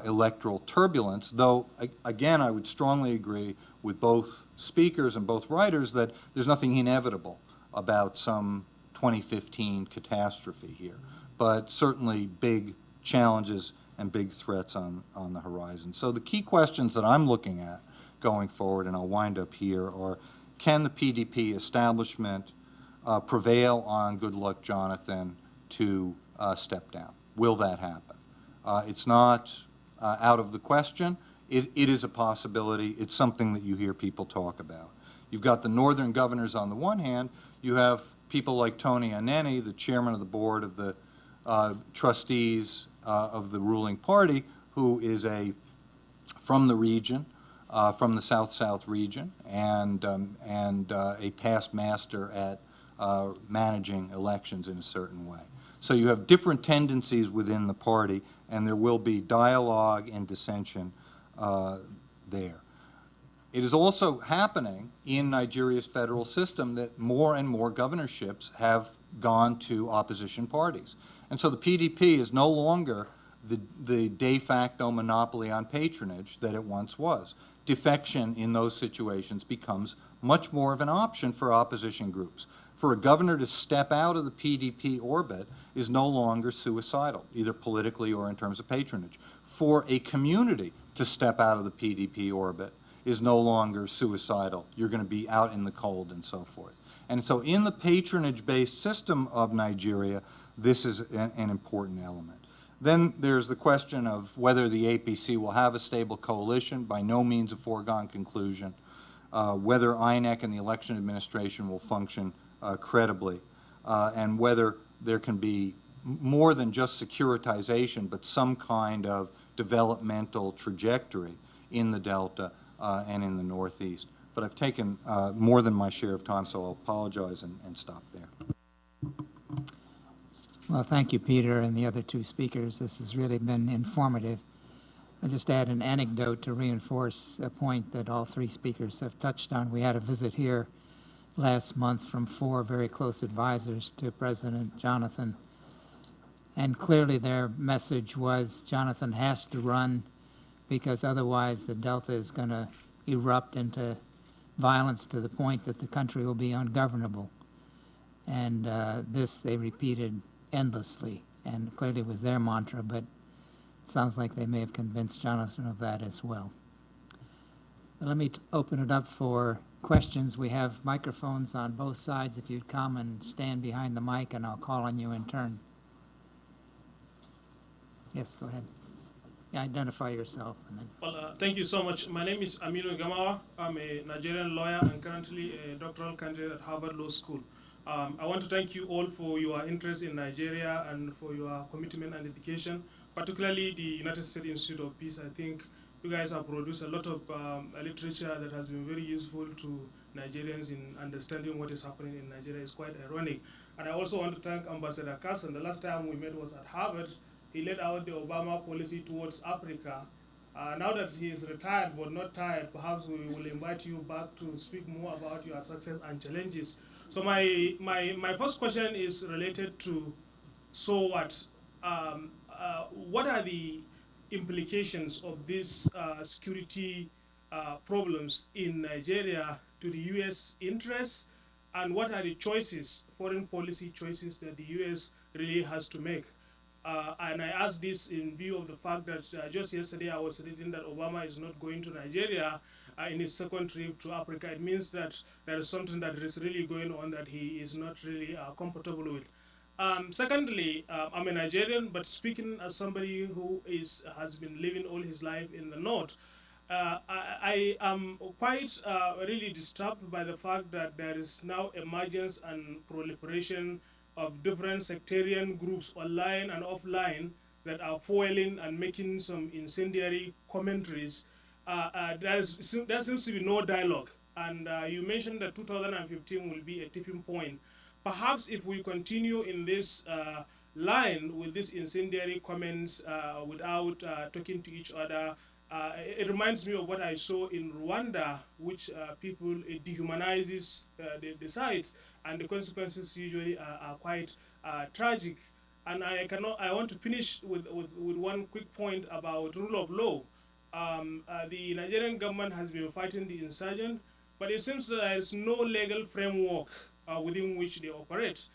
electoral turbulence, though, again, I would strongly agree with both speakers and both writers that there's nothing inevitable about some 2015 catastrophe here, but certainly big challenges and big threats on the horizon. So the key questions that I'm looking at going forward, and I'll wind up here, are can the PDP establishment prevail on Good Luck Jonathan to step down? Will that happen? It's not out of the question. It is a possibility. It's something that you hear people talk about. You've got the northern governors on the one hand. You have people like Tony Aneni, the chairman of the board of the trustees of the ruling party, who is from the region, from the South-South region, and a past master at managing elections in a certain way. So you have different tendencies within the party, and there will be dialogue and dissension there. It is also happening in Nigeria's federal system that more and more governorships have gone to opposition parties. And so the PDP is no longer the de facto monopoly on patronage that it once was. Defection in those situations becomes much more of an option for opposition groups. For a governor to step out of the PDP orbit is no longer suicidal, either politically or in terms of patronage. For a community to step out of the PDP orbit is no longer suicidal. You're going to be out in the cold and so forth. And so in the patronage-based system of Nigeria, this is an important element. Then there's the question of whether the APC will have a stable coalition, by no means a foregone conclusion, whether INEC and the election administration will function credibly, and whether there can be more than just securitization, but some kind of developmental trajectory in the Delta and in the Northeast. But I've taken more than my share of time, so I'll apologize and stop there. Well, thank you, Peter, and the other two speakers. This has really been informative. I'll just add an anecdote to reinforce a point that all three speakers have touched on. We had a visit here last month from 4 very close advisors to President Jonathan, and clearly their message was Jonathan has to run because otherwise the Delta is going to erupt into violence to the point that the country will be ungovernable. And this they repeated endlessly, and clearly was their mantra, but it sounds like they may have convinced Jonathan of that as well. But let me open it up for questions. We have microphones on both sides. If you'd come and stand behind the mic, and I'll call on you in turn. Yes, go ahead. Identify yourself. And then. Well, thank you so much. My name is Aminu Gamawa. I'm a Nigerian lawyer and currently a doctoral candidate at Harvard Law School. I want to thank you all for your interest in Nigeria and for your commitment and dedication, particularly the United States Institute of Peace. I think you guys have produced a lot of literature that has been very useful to Nigerians in understanding what is happening in Nigeria. It's quite ironic. And I also want to thank Ambassador Carson. The last time we met was at Harvard. He laid out the Obama policy towards Africa. Now that he is retired but not tired, perhaps we will invite you back to speak more about your success and challenges. So my first question is related to, so what? What are the implications of these security problems in Nigeria to the U.S. interests, and what are the choices, foreign policy choices, that the U.S. really has to make? And I ask this in view of the fact that just yesterday I was reading that Obama is not going to Nigeria in his second trip to Africa. It means that there is something that is really going on that he is not really comfortable with. Secondly, I'm a Nigerian, but speaking as somebody who has been living all his life in the North, I am quite really disturbed by the fact that there is now emergence and proliferation of different sectarian groups online and offline that are foiling and making some incendiary commentaries. There seems to be no dialogue. And you mentioned that 2015 will be a tipping point. Perhaps if we continue in this line with these incendiary comments without talking to each other. It reminds me of what I saw in Rwanda, which people, it dehumanizes the sites, and the consequences usually are quite tragic. And I want to finish with one quick point about rule of law. The Nigerian government has been fighting the insurgent, but it seems that there is no legal framework within which they operate.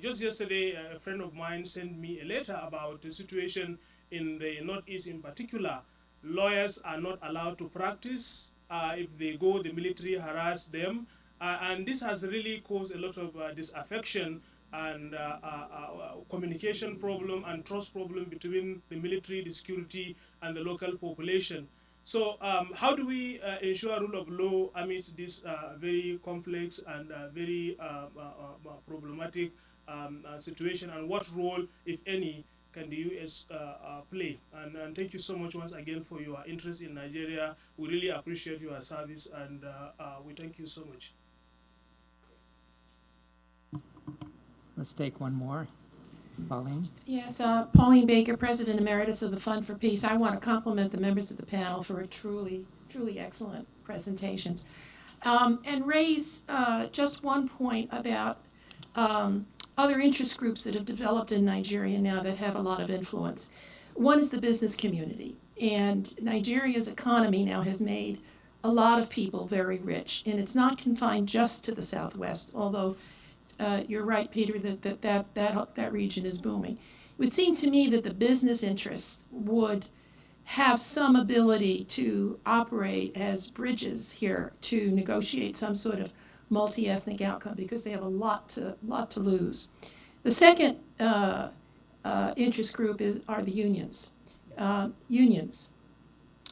Just yesterday, a friend of mine sent me a letter about the situation in the Northeast in particular. Lawyers are not allowed to practice. If they go, the military harass them. And this has really caused a lot of disaffection and communication problem and trust problem between the military, the security, and the local population. So how do we ensure rule of law amidst this very complex and very problematic situation, and what role, if any, can the U.S. play? And thank you so much once again for your interest in Nigeria. We really appreciate your service, and we thank you so much. Let's take one more. Pauline? Yes, Pauline Baker, President Emeritus of the Fund for Peace. I want to compliment the members of the panel for a truly excellent presentations. And raise just one point about other interest groups that have developed in Nigeria now that have a lot of influence. One is the business community. And Nigeria's economy now has made a lot of people very rich. And it's not confined just to the Southwest, although you're right, Peter, that region is booming. It would seem to me that the business interests would have some ability to operate as bridges here to negotiate some sort of multi-ethnic outcome, because they have a lot to lose. The second interest group are the unions.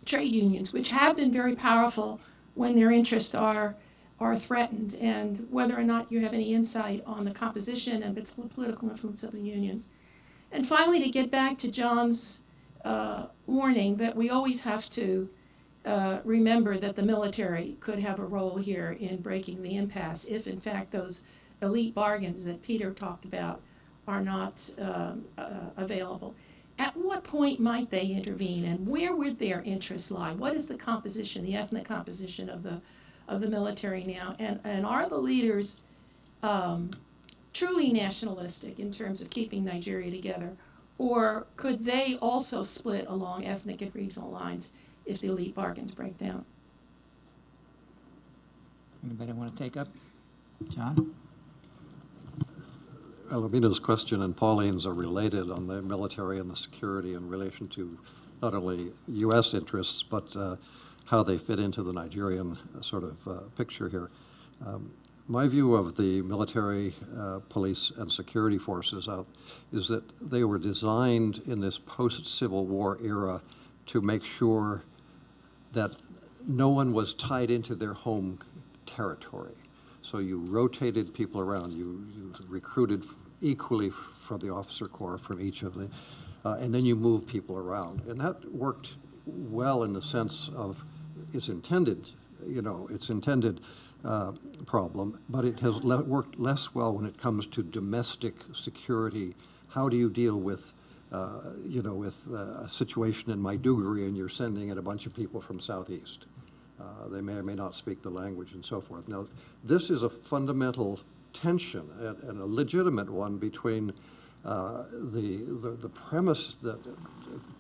Trade unions, which have been very powerful when their interests are threatened, and whether or not you have any insight on the composition and its political influence of the unions. And finally, to get back to John's warning that we always have to remember that the military could have a role here in breaking the impasse if, in fact, those elite bargains that Peter talked about are not available. At what point might they intervene, and where would their interests lie? What is the composition, the ethnic composition of the military now, and are the leaders truly nationalistic in terms of keeping Nigeria together, or could they also split along ethnic and regional lines if the elite bargains break down? Anybody want to take up? John? Alamina's question and Pauline's are related on the military and the security in relation to not only U.S. interests, but how they fit into the Nigerian sort of picture here. My view of the military, police, and security forces is that they were designed in this post-Civil War era to make sure that no one was tied into their home territory. So you rotated people around. You recruited equally for the officer corps from each of the, and then you moved people around. And that worked well in the sense of its intended problem, but it has worked less well when it comes to domestic security. How do you deal with, a situation in Maiduguri and you're sending in a bunch of people from Southeast? They may or may not speak the language and so forth. Now, this is a fundamental tension and a legitimate one between the premise that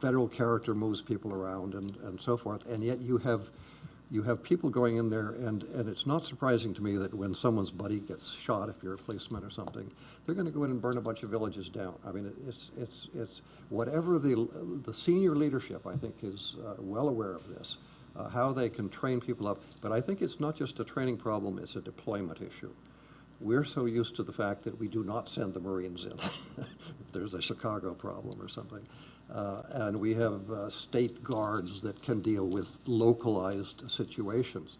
federal character moves people around and so forth, and yet you have people going in there, and it's not surprising to me that when someone's buddy gets shot, if you're a policeman or something, they're going to go in and burn a bunch of villages down. I mean, it's whatever the senior leadership, I think, is well aware of this, how they can train people up. But I think it's not just a training problem, it's a deployment issue. We're so used to the fact that we do not send the Marines in if there's a Chicago problem or something. And we have state guards that can deal with localized situations.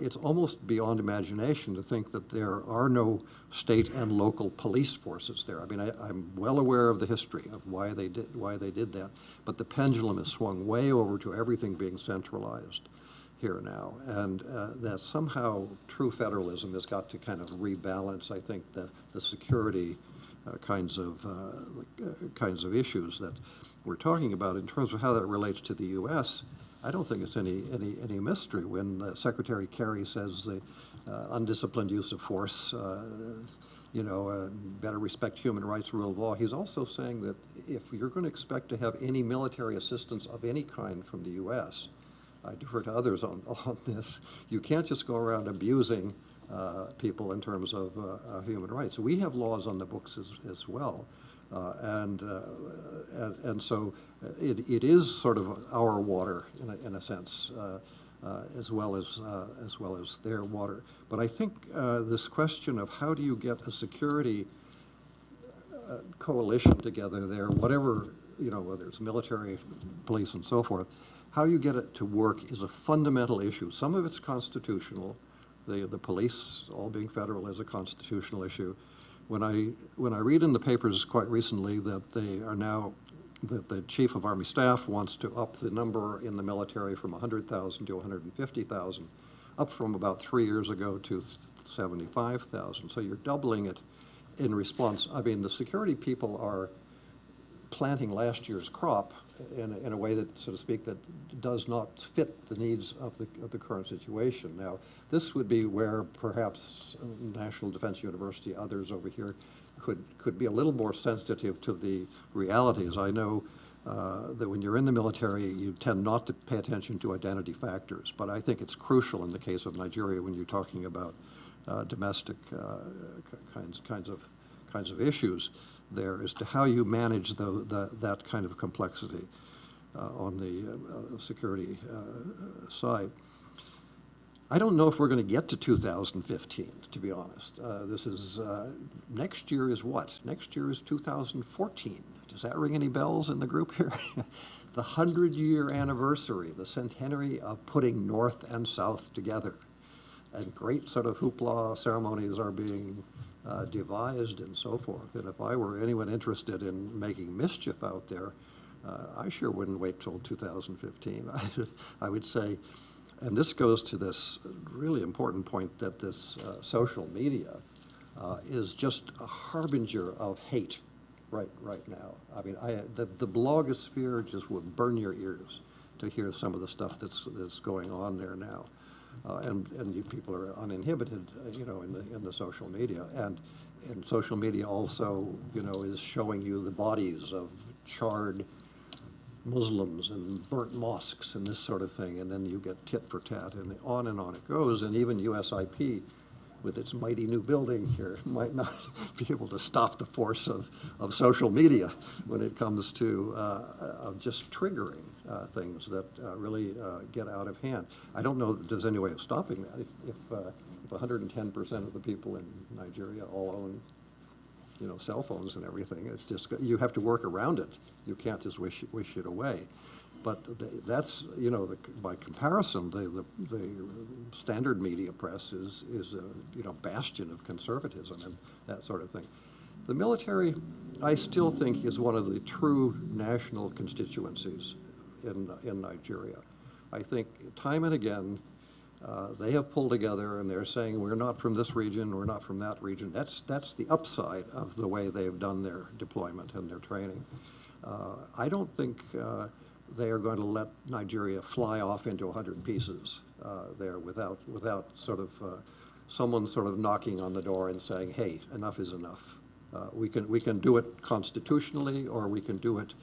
It's almost beyond imagination to think that there are no state and local police forces there. I mean, I'm well aware of the history of why they did that, but the pendulum has swung way over to everything being centralized here now, and that somehow true federalism has got to kind of rebalance, I think, the security kinds of issues that we're talking about. In terms of how that relates to the U.S., I don't think it's any mystery when Secretary Kerry says the undisciplined use of force, better respect human rights, rule of law. He's also saying that if you're going to expect to have any military assistance of any kind from the U.S., I defer to others on this, you can't just go around abusing people in terms of human rights. We have laws on the books as well. And so it is sort of our water in a sense, as well as their water. But I think this question of how do you get a security coalition together there, whatever, whether it's military, police, and so forth, how you get it to work is a fundamental issue. Some of it's constitutional. The police all being federal is a constitutional issue. When I read in the papers quite recently that that the Chief of Army Staff wants to up the number in the military from 100,000 to 150,000, up from about 3 years ago to 75,000. So you're doubling it in response. I mean, the security people are planting last year's crop in a way that, so to speak, that does not fit the needs of the current situation. Now, this would be where perhaps National Defense University, others over here, could be a little more sensitive to the realities. I know that when you're in the military, you tend not to pay attention to identity factors, but I think it's crucial in the case of Nigeria when you're talking about domestic kinds of issues there as to how you manage that kind of complexity on the security side. I don't know if we're going to get to 2015, to be honest. This is, next year is what? Next year is 2014. Does that ring any bells in the group here? The 100-year anniversary, the centenary of putting North and South together. And great sort of hoopla ceremonies are being devised and so forth. And if I were anyone interested in making mischief out there, I sure wouldn't wait till 2015. I would say, and this goes to this really important point that this social media is just a harbinger of hate right now. I mean, the blogosphere just would burn your ears to hear some of the stuff that's going on there now. And you people are uninhibited, in the social media, and social media also, is showing you the bodies of charred Muslims and burnt mosques and this sort of thing, and then you get tit for tat, and on it goes. And even USIP, with its mighty new building here, might not be able to stop the force of social media when it comes to just triggering things that really get out of hand. I don't know that there's any way of stopping that. If 110% of the people in Nigeria all own, cell phones and everything, it's just, you have to work around it. You can't just wish it away. But that's, by comparison, the standard media press is a bastion of conservatism and that sort of thing. The military, I still think, is one of the true national constituencies in Nigeria. I think time and again, they have pulled together and they're saying, we're not from this region, we're not from that region. That's the upside of the way they've done their deployment and their training. I don't think they are going to let Nigeria fly off into 100 pieces there without sort of someone sort of knocking on the door and saying, hey, enough is enough. We can do it constitutionally, or we can do it,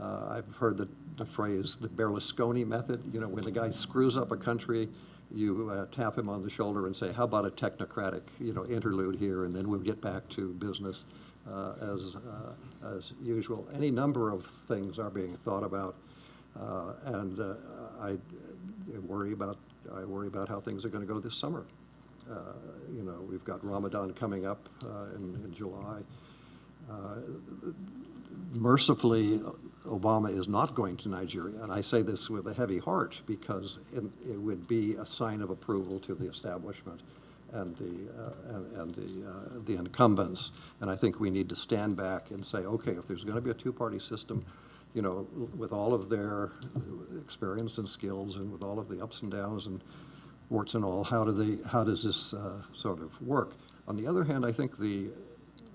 I've heard the phrase, the Berlusconi method. When the guy screws up a country, you tap him on the shoulder and say, how about a technocratic, interlude here, and then we'll get back to business as usual. Any number of things are being thought about, and I worry about how things are going to go this summer. We've got Ramadan coming up in July. Mercifully, Obama is not going to Nigeria, and I say this with a heavy heart because it would be a sign of approval to the establishment and the incumbents. And I think we need to stand back and say, okay, if there's going to be a two-party system, with all of their experience and skills and with all of the ups and downs and warts and all, how does this sort of work? On the other hand, I think the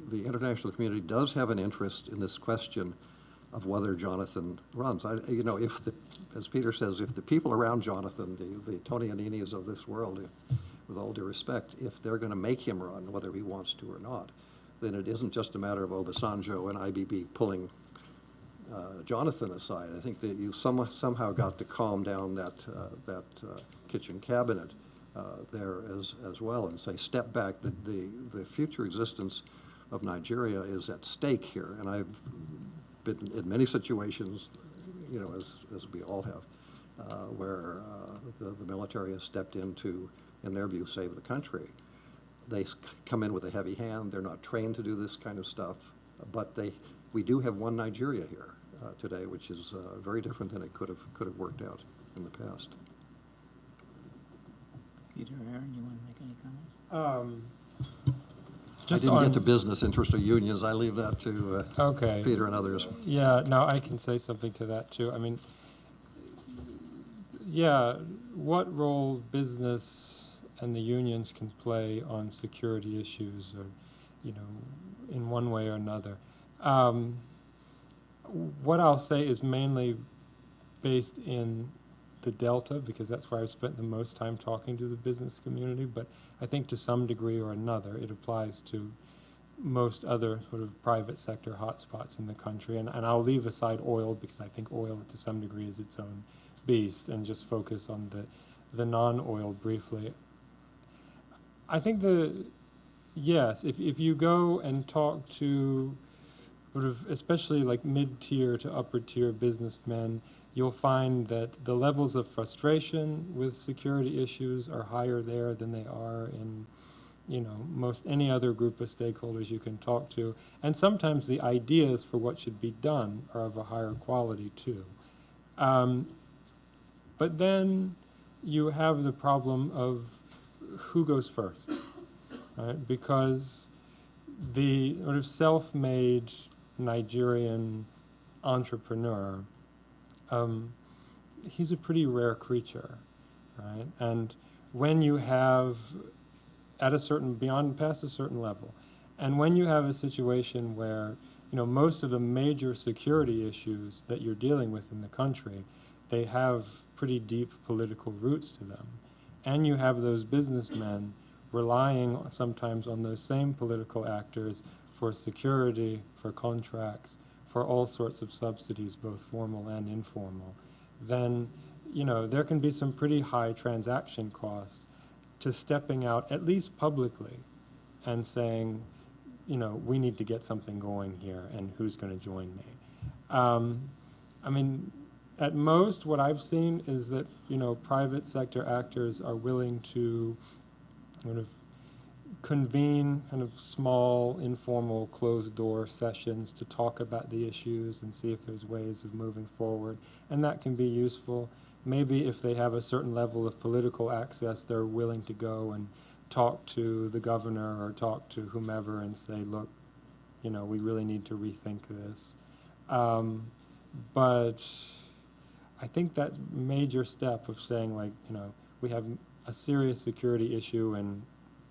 the international community does have an interest in this question of whether Jonathan runs. You know, if the, as Peter says, if the people around Jonathan, the Tony Aninis of this world, with all due respect, if they're going to make him run, whether he wants to or not, then it isn't just a matter of Obasanjo and IBB pulling Jonathan aside. I think that you somehow got to calm down that kitchen cabinet there as well and say, step back. The future existence of Nigeria is at stake here, and I've been in many situations, you know, as we all have, where the military has stepped in to, in their view, save the country. They come in with a heavy hand. They're not trained to do this kind of stuff, but we do have one Nigeria here today, which is very different than it could have worked out in the past. Peter, Aaron, you want to make any comments? I didn't get to business interest or unions. I leave that to okay. Peter and others. Yeah, no, I can say something to that too. I mean, yeah, what role business and the unions can play on security issues, or, you know, in one way or another. What I'll say is mainly based in the Delta, because that's where I've spent the most time talking to the business community, but I think to some degree or another it applies to most other sort of private sector hotspots in the country. And I'll leave aside oil, because I think oil to some degree is its own beast, and just focus on the non-oil briefly. I think yes, if you go and talk to sort of, especially like mid-tier to upper-tier businessmen, you'll find that the levels of frustration with security issues are higher there than they are in, you know, most any other group of stakeholders you can talk to. And sometimes the ideas for what should be done are of a higher quality too. But then you have the problem of who goes first, right? Because the sort of self-made Nigerian entrepreneur, he's a pretty rare creature, right? And when you have past a certain level, and when you have a situation where, you know, most of the major security issues that you're dealing with in the country, they have pretty deep political roots to them, and you have those businessmen relying sometimes on those same political actors for security, for contracts, for all sorts of subsidies, both formal and informal, then, you know, there can be some pretty high transaction costs to stepping out, at least publicly, and saying, you know, we need to get something going here, and who's going to join me? I mean, at most, what I've seen is that, you know, private sector actors are willing to sort of convene kind of small, informal, closed-door sessions to talk about the issues and see if there's ways of moving forward, and that can be useful. Maybe if they have a certain level of political access, they're willing to go and talk to the governor or talk to whomever and say, look, you know, we really need to rethink this. But I think that major step of saying, like, you know, we have a serious security issue in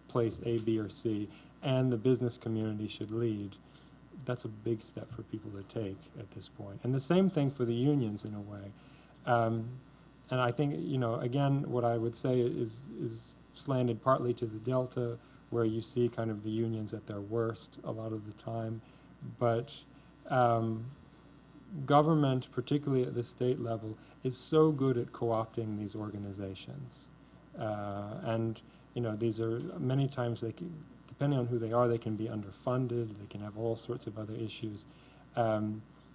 place A, B, or C, and the business community should lead, that's a big step for people to take at this point. And the same thing for the unions in a way. And I think, you know, again, what I would say is slanted partly to the Delta, where you see kind of the unions at their worst a lot of the time. But government, particularly at the state level, is so good at co-opting these organizations. And, you know, these are, many times, they can, depending on who they are, they can be underfunded, they can have all sorts of other issues. I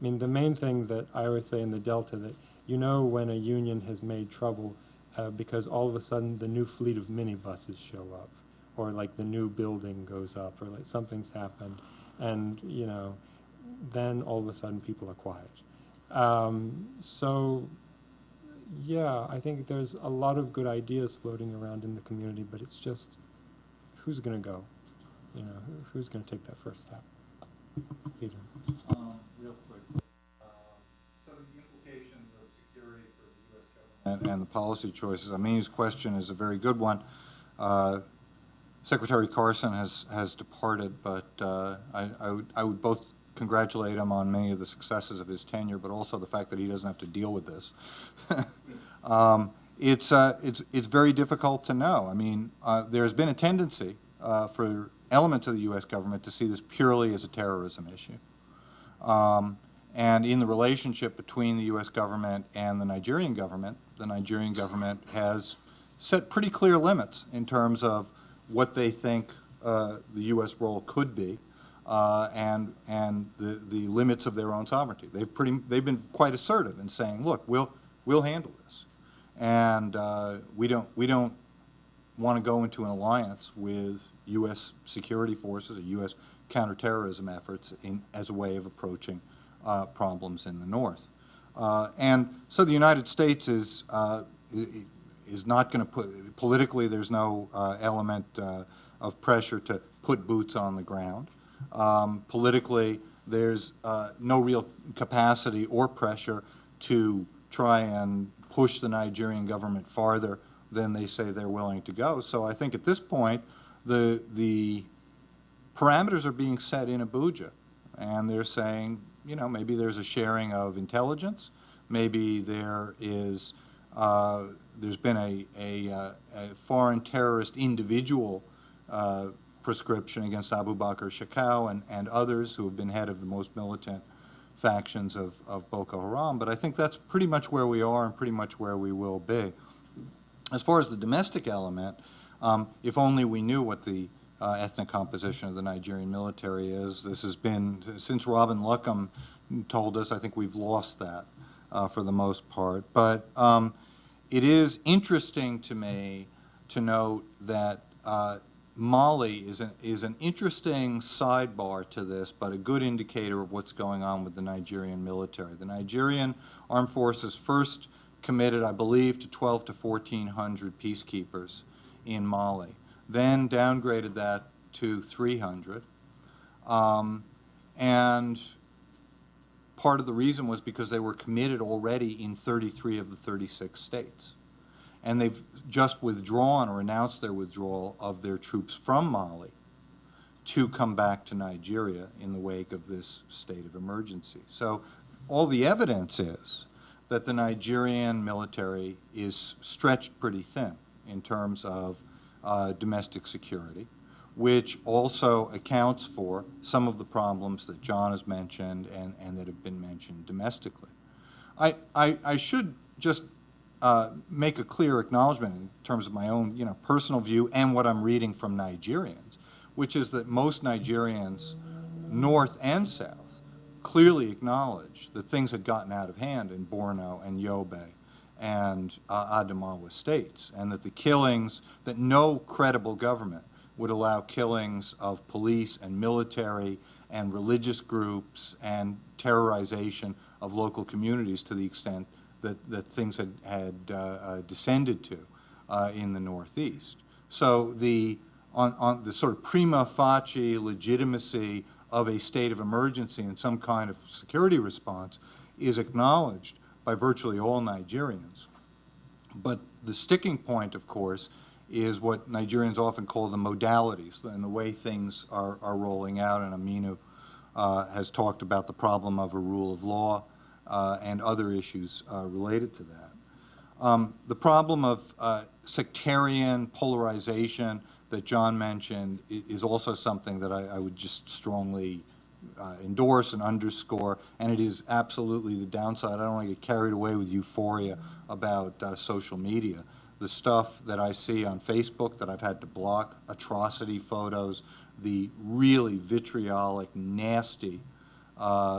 mean, the main thing that I always say in the Delta, that you know when a union has made trouble because all of a sudden the new fleet of minibuses show up, or like the new building goes up, or like something's happened, and, you know, then all of a sudden people are quiet. So, yeah, I think there's a lot of good ideas floating around in the community, but it's just who's going to go? You know, who's going to take that first step? Peter. Real quick. So the implications of security for the U.S. government and the policy choices. I mean, his question is a very good one. Secretary Carson has departed, but I would both congratulate him on many of the successes of his tenure, but also the fact that he doesn't have to deal with this. It's very difficult to know. I mean, there's been a tendency for elements of the U.S. government to see this purely as a terrorism issue. And in the relationship between the U.S. government and the Nigerian government has set pretty clear limits in terms of what they think the U.S. role could be, and the limits of their own sovereignty. They've been quite assertive in saying, look, we'll handle this, and we don't want to go into an alliance with U.S. security forces or U.S. counterterrorism efforts as a way of approaching problems in the north. And so the United States is not going to put, politically there's no element of pressure to put boots on the ground. Politically, there's no real capacity or pressure to try and push the Nigerian government farther than they say they're willing to go. So I think at this point, the parameters are being set in Abuja, and they're saying, you know, maybe there's a sharing of intelligence, maybe there is there's been a foreign terrorist individual prescription against Abu Bakr Shekau and others who have been head of the most militant factions of Boko Haram. But I think that's pretty much where we are and pretty much where we will be. As far as the domestic element, if only we knew what the ethnic composition of the Nigerian military is. This has been, since Robin Luckham told us, I think we've lost that for the most part. But it is interesting to me to note that Mali is an interesting sidebar to this, but a good indicator of what's going on with the Nigerian military. The Nigerian Armed Forces first committed, I believe, to 1,200 to 1,400 peacekeepers in Mali, then downgraded that to 300. And part of the reason was because they were committed already in 33 of the 36 states. And they've just withdrawn or announced their withdrawal of their troops from Mali to come back to Nigeria in the wake of this state of emergency. So all the evidence is that the Nigerian military is stretched pretty thin in terms of domestic security, which also accounts for some of the problems that John has mentioned and that have been mentioned domestically. I should just make a clear acknowledgement in terms of my own personal view and what I'm reading from Nigerians, which is that most Nigerians, north and south, clearly acknowledge that things had gotten out of hand in Borno and Yobe and Adamawa states, and that the killings, that no credible government would allow killings of police and military and religious groups and terrorization of local communities to the extent that things had descended to in the Northeast. So on the sort of prima facie legitimacy of a state of emergency and some kind of security response is acknowledged by virtually all Nigerians. But the sticking point, of course, is what Nigerians often call the modalities and the way things are rolling out. And Aminu has talked about the problem of a rule of law and other issues related to that. The problem of sectarian polarization that John mentioned is also something that I would just strongly endorse and underscore, and it is absolutely the downside. I don't want to get carried away with euphoria about social media. The stuff that I see on Facebook that I've had to block, atrocity photos, the really vitriolic, nasty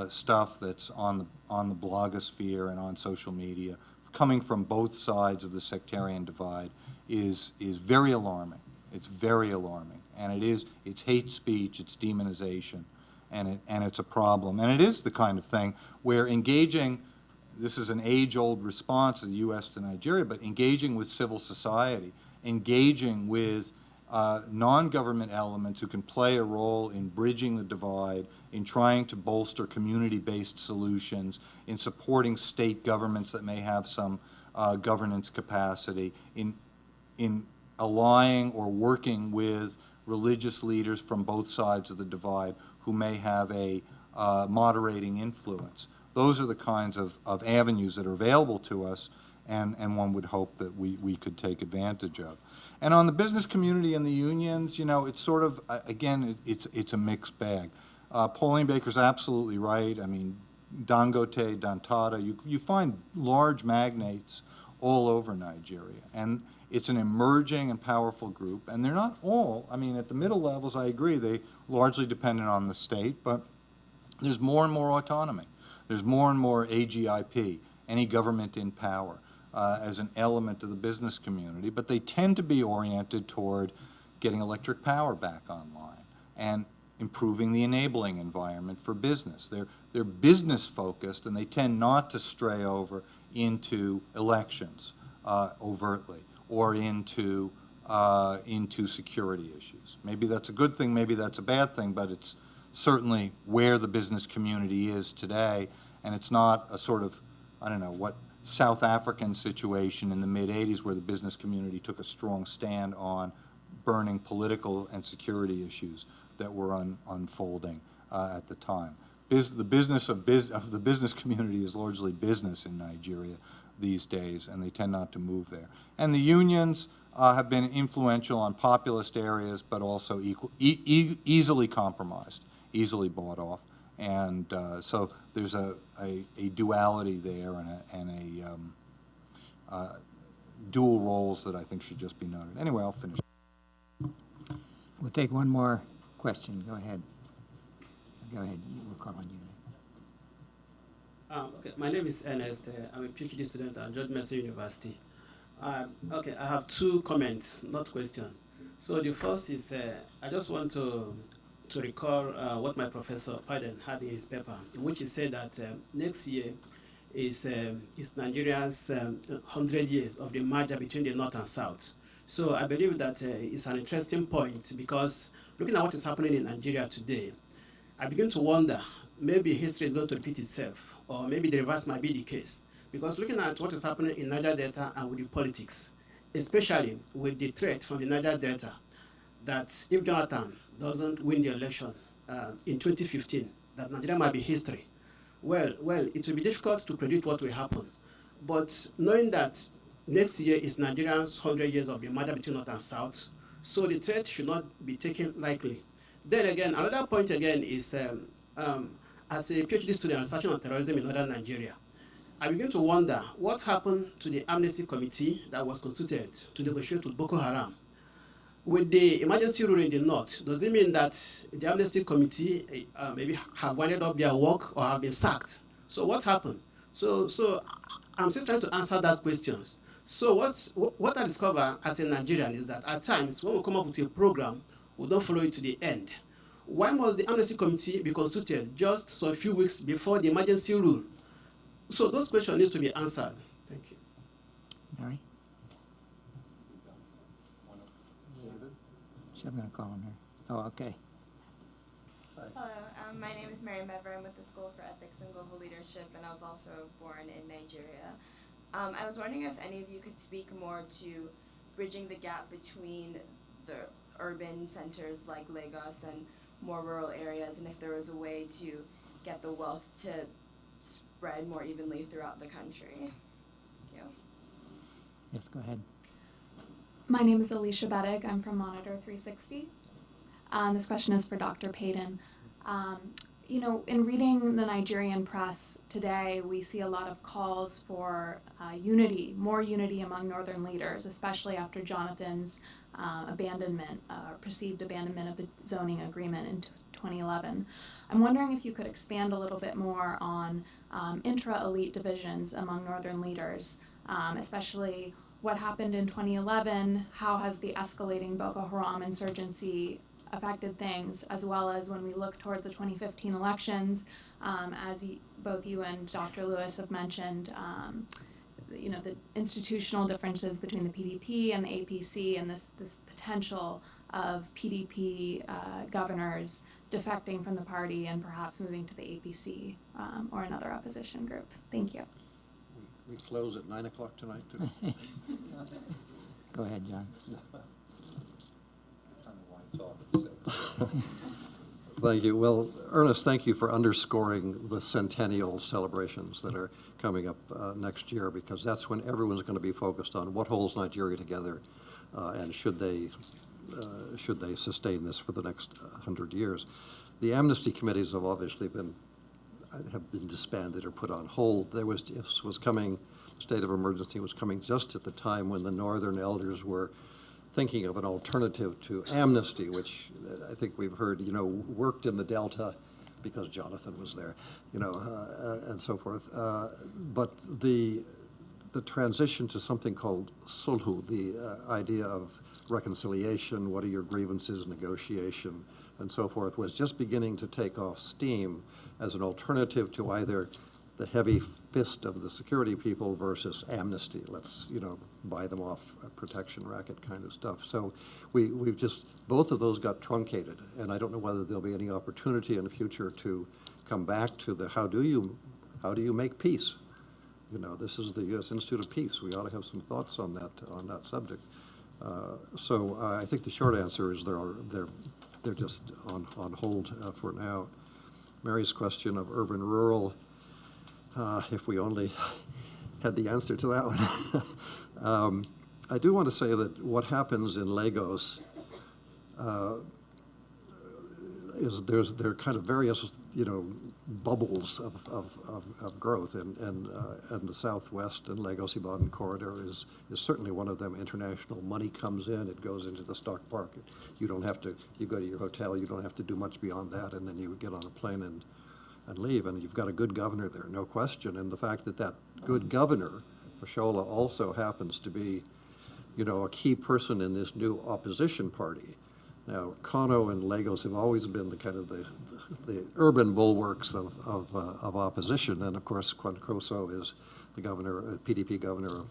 stuff that's on the blogosphere and on social media, coming from both sides of the sectarian divide, is very alarming. It's very alarming, and it's hate speech, it's demonization, and it's a problem. And it is the kind of thing where engaging, this is an age-old response of the U.S. to Nigeria, but engaging with civil society, engaging with non-government elements who can play a role in bridging the divide, in trying to bolster community-based solutions, in supporting state governments that may have some governance capacity, in allying or working with religious leaders from both sides of the divide who may have a moderating influence. Those are the kinds of avenues that are available to us, and one would hope that we could take advantage of. And on the business community and the unions, you know, it's sort of, again, it's a mixed bag. Pauline Baker's absolutely right. I mean, Dangote, Dantata, you find large magnates all over Nigeria. And it's an emerging and powerful group. And they're not all, I mean, at the middle levels, I agree, they largely dependent on the state, but there's more and more autonomy. There's more and more AGIP, any government in power, as an element of the business community. But they tend to be oriented toward getting electric power back online and improving the enabling environment for business. They're business focused, and they tend not to stray over into elections overtly or into security issues. Maybe that's a good thing, maybe that's a bad thing, but it's certainly where the business community is today, and it's not a sort of, I don't know, what South African situation in the mid-'80s where the business community took a strong stand on burning political and security issues that were unfolding at the time. The business of the business community is largely business in Nigeria these days, and they tend not to move there. And the unions have been influential on populist areas, but also easily compromised, easily bought off. And so there's a duality there and a dual roles that I think should just be noted. Anyway, I'll finish. We'll take one more question. Go ahead. Go ahead. We'll call on you. Okay, my name is Ernest. I'm a PhD student at George Mason University. Okay, I have two comments, not questions. So the first is I just want to recall what my professor Payton had in his paper, in which he said that next year is Nigeria's 100 years of the merger between the North and South. So I believe that it's an interesting point, because looking at what is happening in Nigeria today, I begin to wonder, maybe history is going to repeat itself, or maybe the reverse might be the case. Because looking at what is happening in Niger Delta and with the politics, especially with the threat from the Niger Delta, that if Jonathan doesn't win the election in 2015, that Nigeria might be history. Well, it will be difficult to predict what will happen. But knowing that next year is Nigeria's 100 years of the merger between North and South, so the threat should not be taken lightly. Then again, another point again is, as a PhD student researching on terrorism in northern Nigeria, I begin to wonder what happened to the amnesty committee that was constituted to negotiate with Boko Haram. With the emergency rule in the north, does it mean that the amnesty committee maybe have winded up their work or have been sacked? So what happened? So I'm still trying to answer that questions. So what I discover as a Nigerian is that at times when we come up with a program, we don't follow it to the end. Why must the amnesty committee be constituted just so a few weeks before the emergency rule? So those questions need to be answered. Thank you. Mary? I'm going to call on her. Oh, okay. Hello, my name is Mary Mever. I'm with the School for Ethics and Global Leadership, and I was also born in Nigeria. I was wondering if any of you could speak more to bridging the gap between the urban centers like Lagos and more rural areas, and if there was a way to get the wealth to spread more evenly throughout the country. Thank you. Yes, go ahead. My name is Alicia Bettig. I'm from Monitor 360. This question is for Dr. Paden. You know, in reading the Nigerian press today, we see a lot of calls for unity, more unity among northern leaders, especially after Jonathan's abandonment, perceived abandonment of the zoning agreement in 2011. I'm wondering if you could expand a little bit more on intra-elite divisions among northern leaders, especially what happened in 2011, how has the escalating Boko Haram insurgency affected things, as well as when we look towards the 2015 elections, as both you and Dr. Lewis have mentioned, you know, the institutional differences between the PDP and the APC, and this potential of PDP governors defecting from the party and perhaps moving to the APC or another opposition group. Thank you. We close at 9 o'clock tonight, too. Go ahead, John. Thank you. Well, Ernest, thank you for underscoring the centennial celebrations that are coming up next year, because that's when everyone's going to be focused on what holds Nigeria together, and should they sustain this for the next 100 years. The amnesty committees have obviously been disbanded or put on hold. This was coming, state of emergency was coming just at the time when the Northern elders were thinking of an alternative to amnesty, which I think we've heard, worked in the Delta because Jonathan was there, and so forth. But the transition to something called sulhu, the idea of reconciliation, what are your grievances, negotiation, and so forth, was just beginning to take off steam as an alternative to either the heavy fist of the security people versus amnesty. Let's, buy them off, a protection racket kind of stuff. So we've just, both of those got truncated, and I don't know whether there'll be any opportunity in the future to come back to the how do you make peace? This is the U.S. Institute of Peace. We ought to have some thoughts on that subject. So I think the short answer is they're just on hold for now. Mary's question of urban-rural, if we only had the answer to that one. I do want to say that what happens in Lagos is there are kind of various, bubbles of growth, and the Southwest and Lagos Ibadan corridor is certainly one of them. International money comes in, it goes into the stock market. You don't have to, you go to your hotel, you don't have to do much beyond that, and then you get on a plane and leave, and you've got a good governor there, no question. And the fact that good governor, Fashola, also happens to be, a key person in this new opposition party. Now, Kano and Lagos have always been the kind of the urban bulwarks of opposition, and of course, Kwankwaso is the governor, PDP governor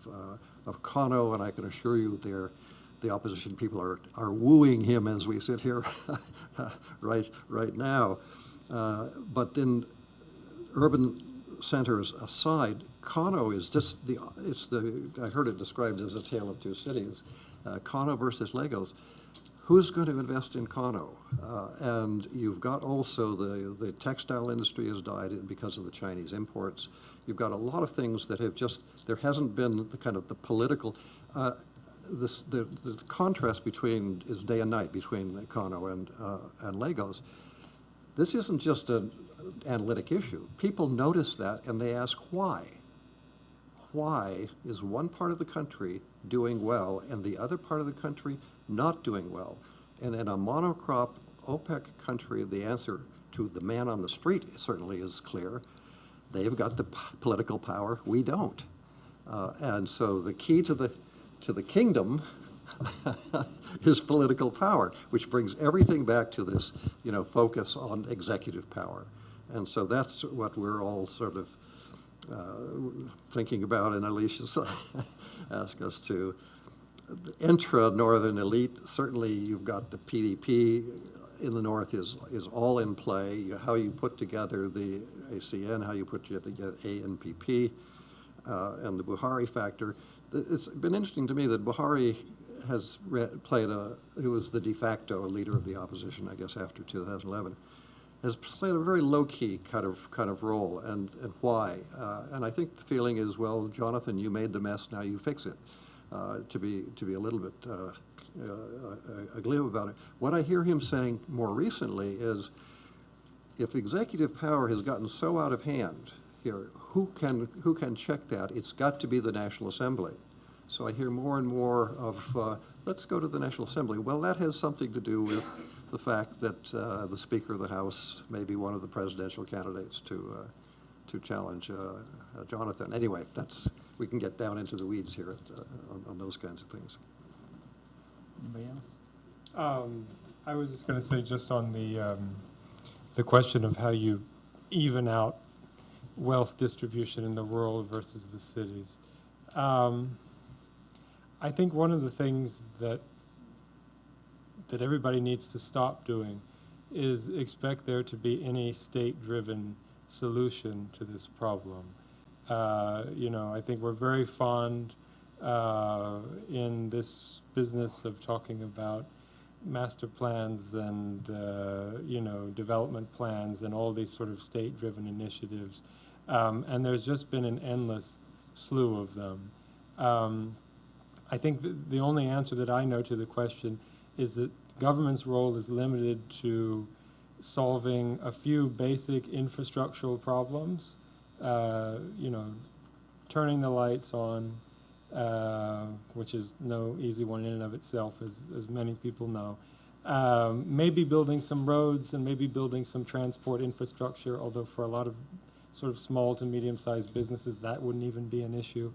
of Kano, and I can assure you the opposition people are wooing him as we sit here right now. But then, urban centers aside, Kano is just I heard it described as a tale of two cities. Kano versus Lagos. Who's going to invest in Kano? And you've got also the textile industry has died because of the Chinese imports. You've got a lot of things that have there hasn't been the kind of the political, the contrast is day and night between Kano and Lagos. This isn't just an analytic issue. People notice that and they ask why. Why is one part of the country doing well and the other part of the country not doing well? And in a monocrop OPEC country, the answer to the man on the street certainly is clear. They've got the political power, we don't. And so the key to the kingdom is political power, which brings everything back to this, focus on executive power. And so that's what we're all sort of thinking about, and Alicia's asked us to. The intra-northern elite, certainly you've got the PDP in the north is all in play. How you put together the ACN, how you put together the ANPP, and the Buhari factor. It's been interesting to me that Buhari has who was the de facto leader of the opposition, I guess, after 2011, has played a very low-key kind of role, and why? And I think the feeling is, well, Jonathan, you made the mess, now you fix it. To be a little bit glib about it. What I hear him saying more recently is, if executive power has gotten so out of hand here, who can check that? It's got to be the National Assembly. So I hear more and more of, let's go to the National Assembly. Well, that has something to do with the fact that the Speaker of the House may be one of the presidential candidates to challenge Jonathan. Anyway, we can get down into the weeds here on those kinds of things. Anybody else? I was just going to say, just on the question of how you even out wealth distribution in the rural versus the cities. I think one of the things that everybody needs to stop doing is expect there to be any state-driven solution to this problem. I think we're very fond in this business of talking about master plans and development plans and all these sort of state-driven initiatives, and there's just been an endless slew of them. I think the only answer that I know to the question is that government's role is limited to solving a few basic infrastructural problems, turning the lights on, which is no easy one in and of itself, as many people know. Maybe building some roads and maybe building some transport infrastructure, although for a lot of sort of small to medium-sized businesses that wouldn't even be an issue.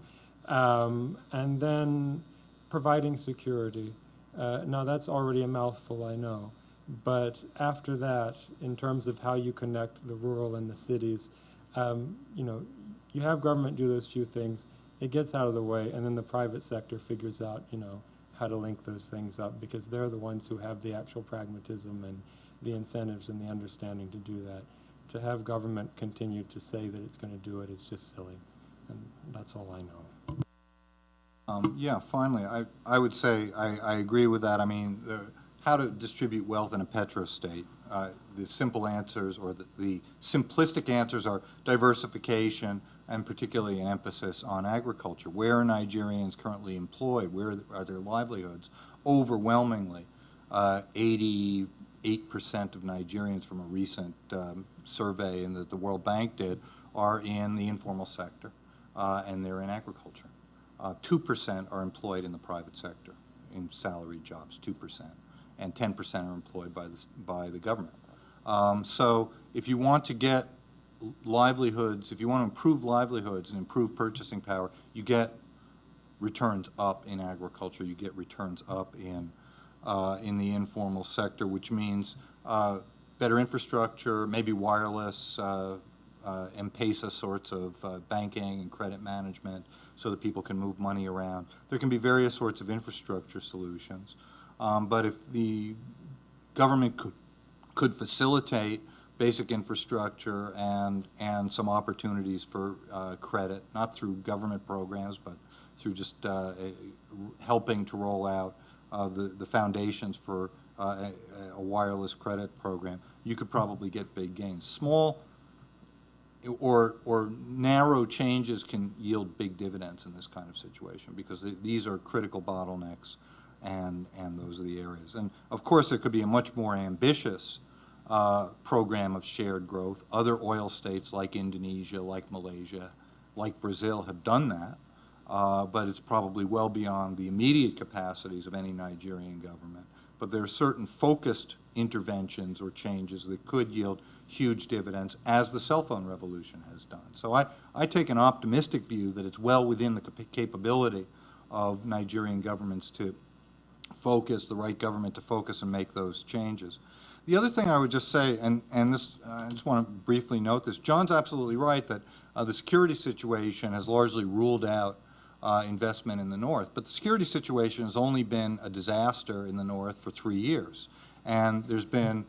And then providing security. Now that's already a mouthful, I know. But after that, in terms of how you connect the rural and the cities, you have government do those few things, it gets out of the way, and then the private sector figures out, how to link those things up, because they're the ones who have the actual pragmatism and the incentives and the understanding to do that. To have government continue to say that it's going to do it is just silly, and that's all I know. Yeah, finally, I would say I agree with that. I mean, how to distribute wealth in a petrostate. The simple answers, or the simplistic answers, are diversification, and particularly an emphasis on agriculture. Where are Nigerians currently employed? Where are their livelihoods? Overwhelmingly, 88% of Nigerians from a recent survey that the World Bank did are in the informal sector, and they're in agriculture. 2% are employed in the private sector, in salaried jobs, 2%, and 10% are employed by the government. So if you want to get livelihoods, if you want to improve livelihoods and improve purchasing power, you get returns up in agriculture, you get returns up in the informal sector, which means better infrastructure, maybe wireless, M-Pesa sorts of banking and credit management, so that people can move money around. There can be various sorts of infrastructure solutions, but if the government could facilitate basic infrastructure and some opportunities for credit, not through government programs, but through just helping to roll out the foundations for a wireless credit program, you could probably get big gains. Small or narrow changes can yield big dividends in this kind of situation, because these are critical bottlenecks, and those are the areas. And of course, there could be a much more ambitious program of shared growth. Other oil states like Indonesia, like Malaysia, like Brazil have done that, but it's probably well beyond the immediate capacities of any Nigerian government. But there are certain focused interventions or changes that could yield huge dividends, as the cell phone revolution has done. So I take an optimistic view that it's well within the capability of Nigerian governments to focus, the right government to focus and make those changes. The other thing I would just say, and this, I just want to briefly note this, John's absolutely right that the security situation has largely ruled out investment in the North, but the security situation has only been a disaster in the North for 3 years. And there's been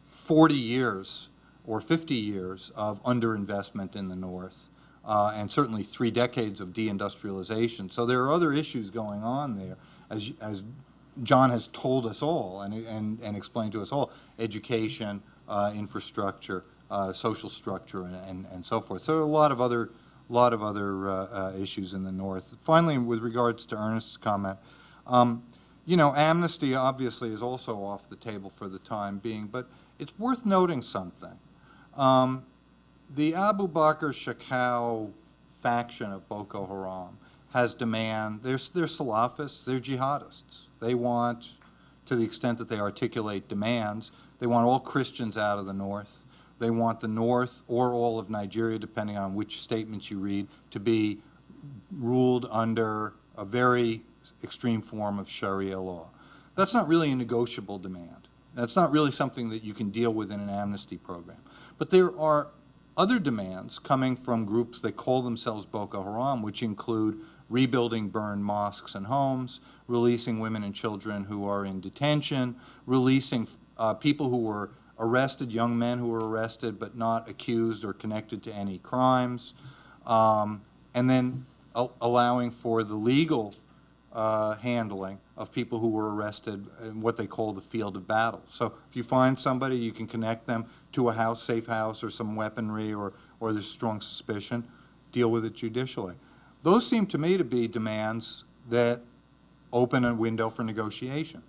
40 years or 50 years of underinvestment in the North, and certainly 3 decades of deindustrialization. So there are other issues going on there, as John has told us all and explained to us all: education, infrastructure, social structure, and so forth. So there are a lot of other issues in the North. Finally, with regards to Ernest's comment, amnesty obviously is also off the table for the time being, but it's worth noting something. The Abu Bakr Shekau faction of Boko Haram has they're Salafists, they're jihadists. They want, to the extent that they articulate demands, they want all Christians out of the North. They want the North, or all of Nigeria, depending on which statements you read, to be ruled under a very extreme form of Sharia law. That's not really a negotiable demand. That's not really something that you can deal with in an amnesty program. But there are other demands coming from groups that call themselves Boko Haram, which include rebuilding burned mosques and homes, releasing women and children who are in detention, releasing people who were arrested, young men who were arrested but not accused or connected to any crimes, and then allowing for the legal handling of people who were arrested in what they call the field of battle. So if you find somebody, you can connect them to a house, safe house, or some weaponry, or there's strong suspicion, deal with it judicially. Those seem to me to be demands that open a window for negotiation.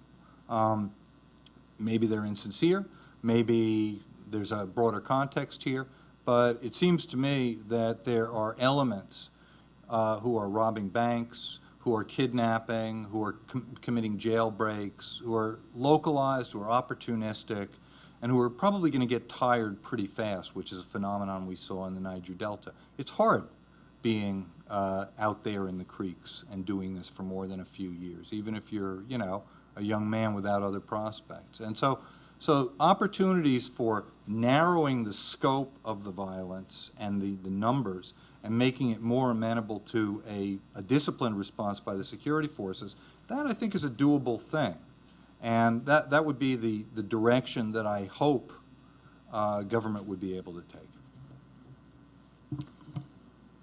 Maybe they're insincere, maybe there's a broader context here, but it seems to me that there are elements who are robbing banks, who are kidnapping, who are committing jailbreaks, who are localized, who are opportunistic, and who are probably going to get tired pretty fast, which is a phenomenon we saw in the Niger Delta. It's hard being out there in the creeks and doing this for more than a few years, even if you're, you know, a young man without other prospects. And so opportunities for narrowing the scope of the violence and the numbers and making it more amenable to a disciplined response by the security forces, that I think is a doable thing. And that would be the direction that I hope government would be able to take.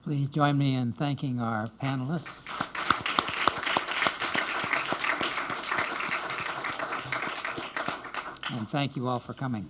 Please join me in thanking our panelists. And thank you all for coming.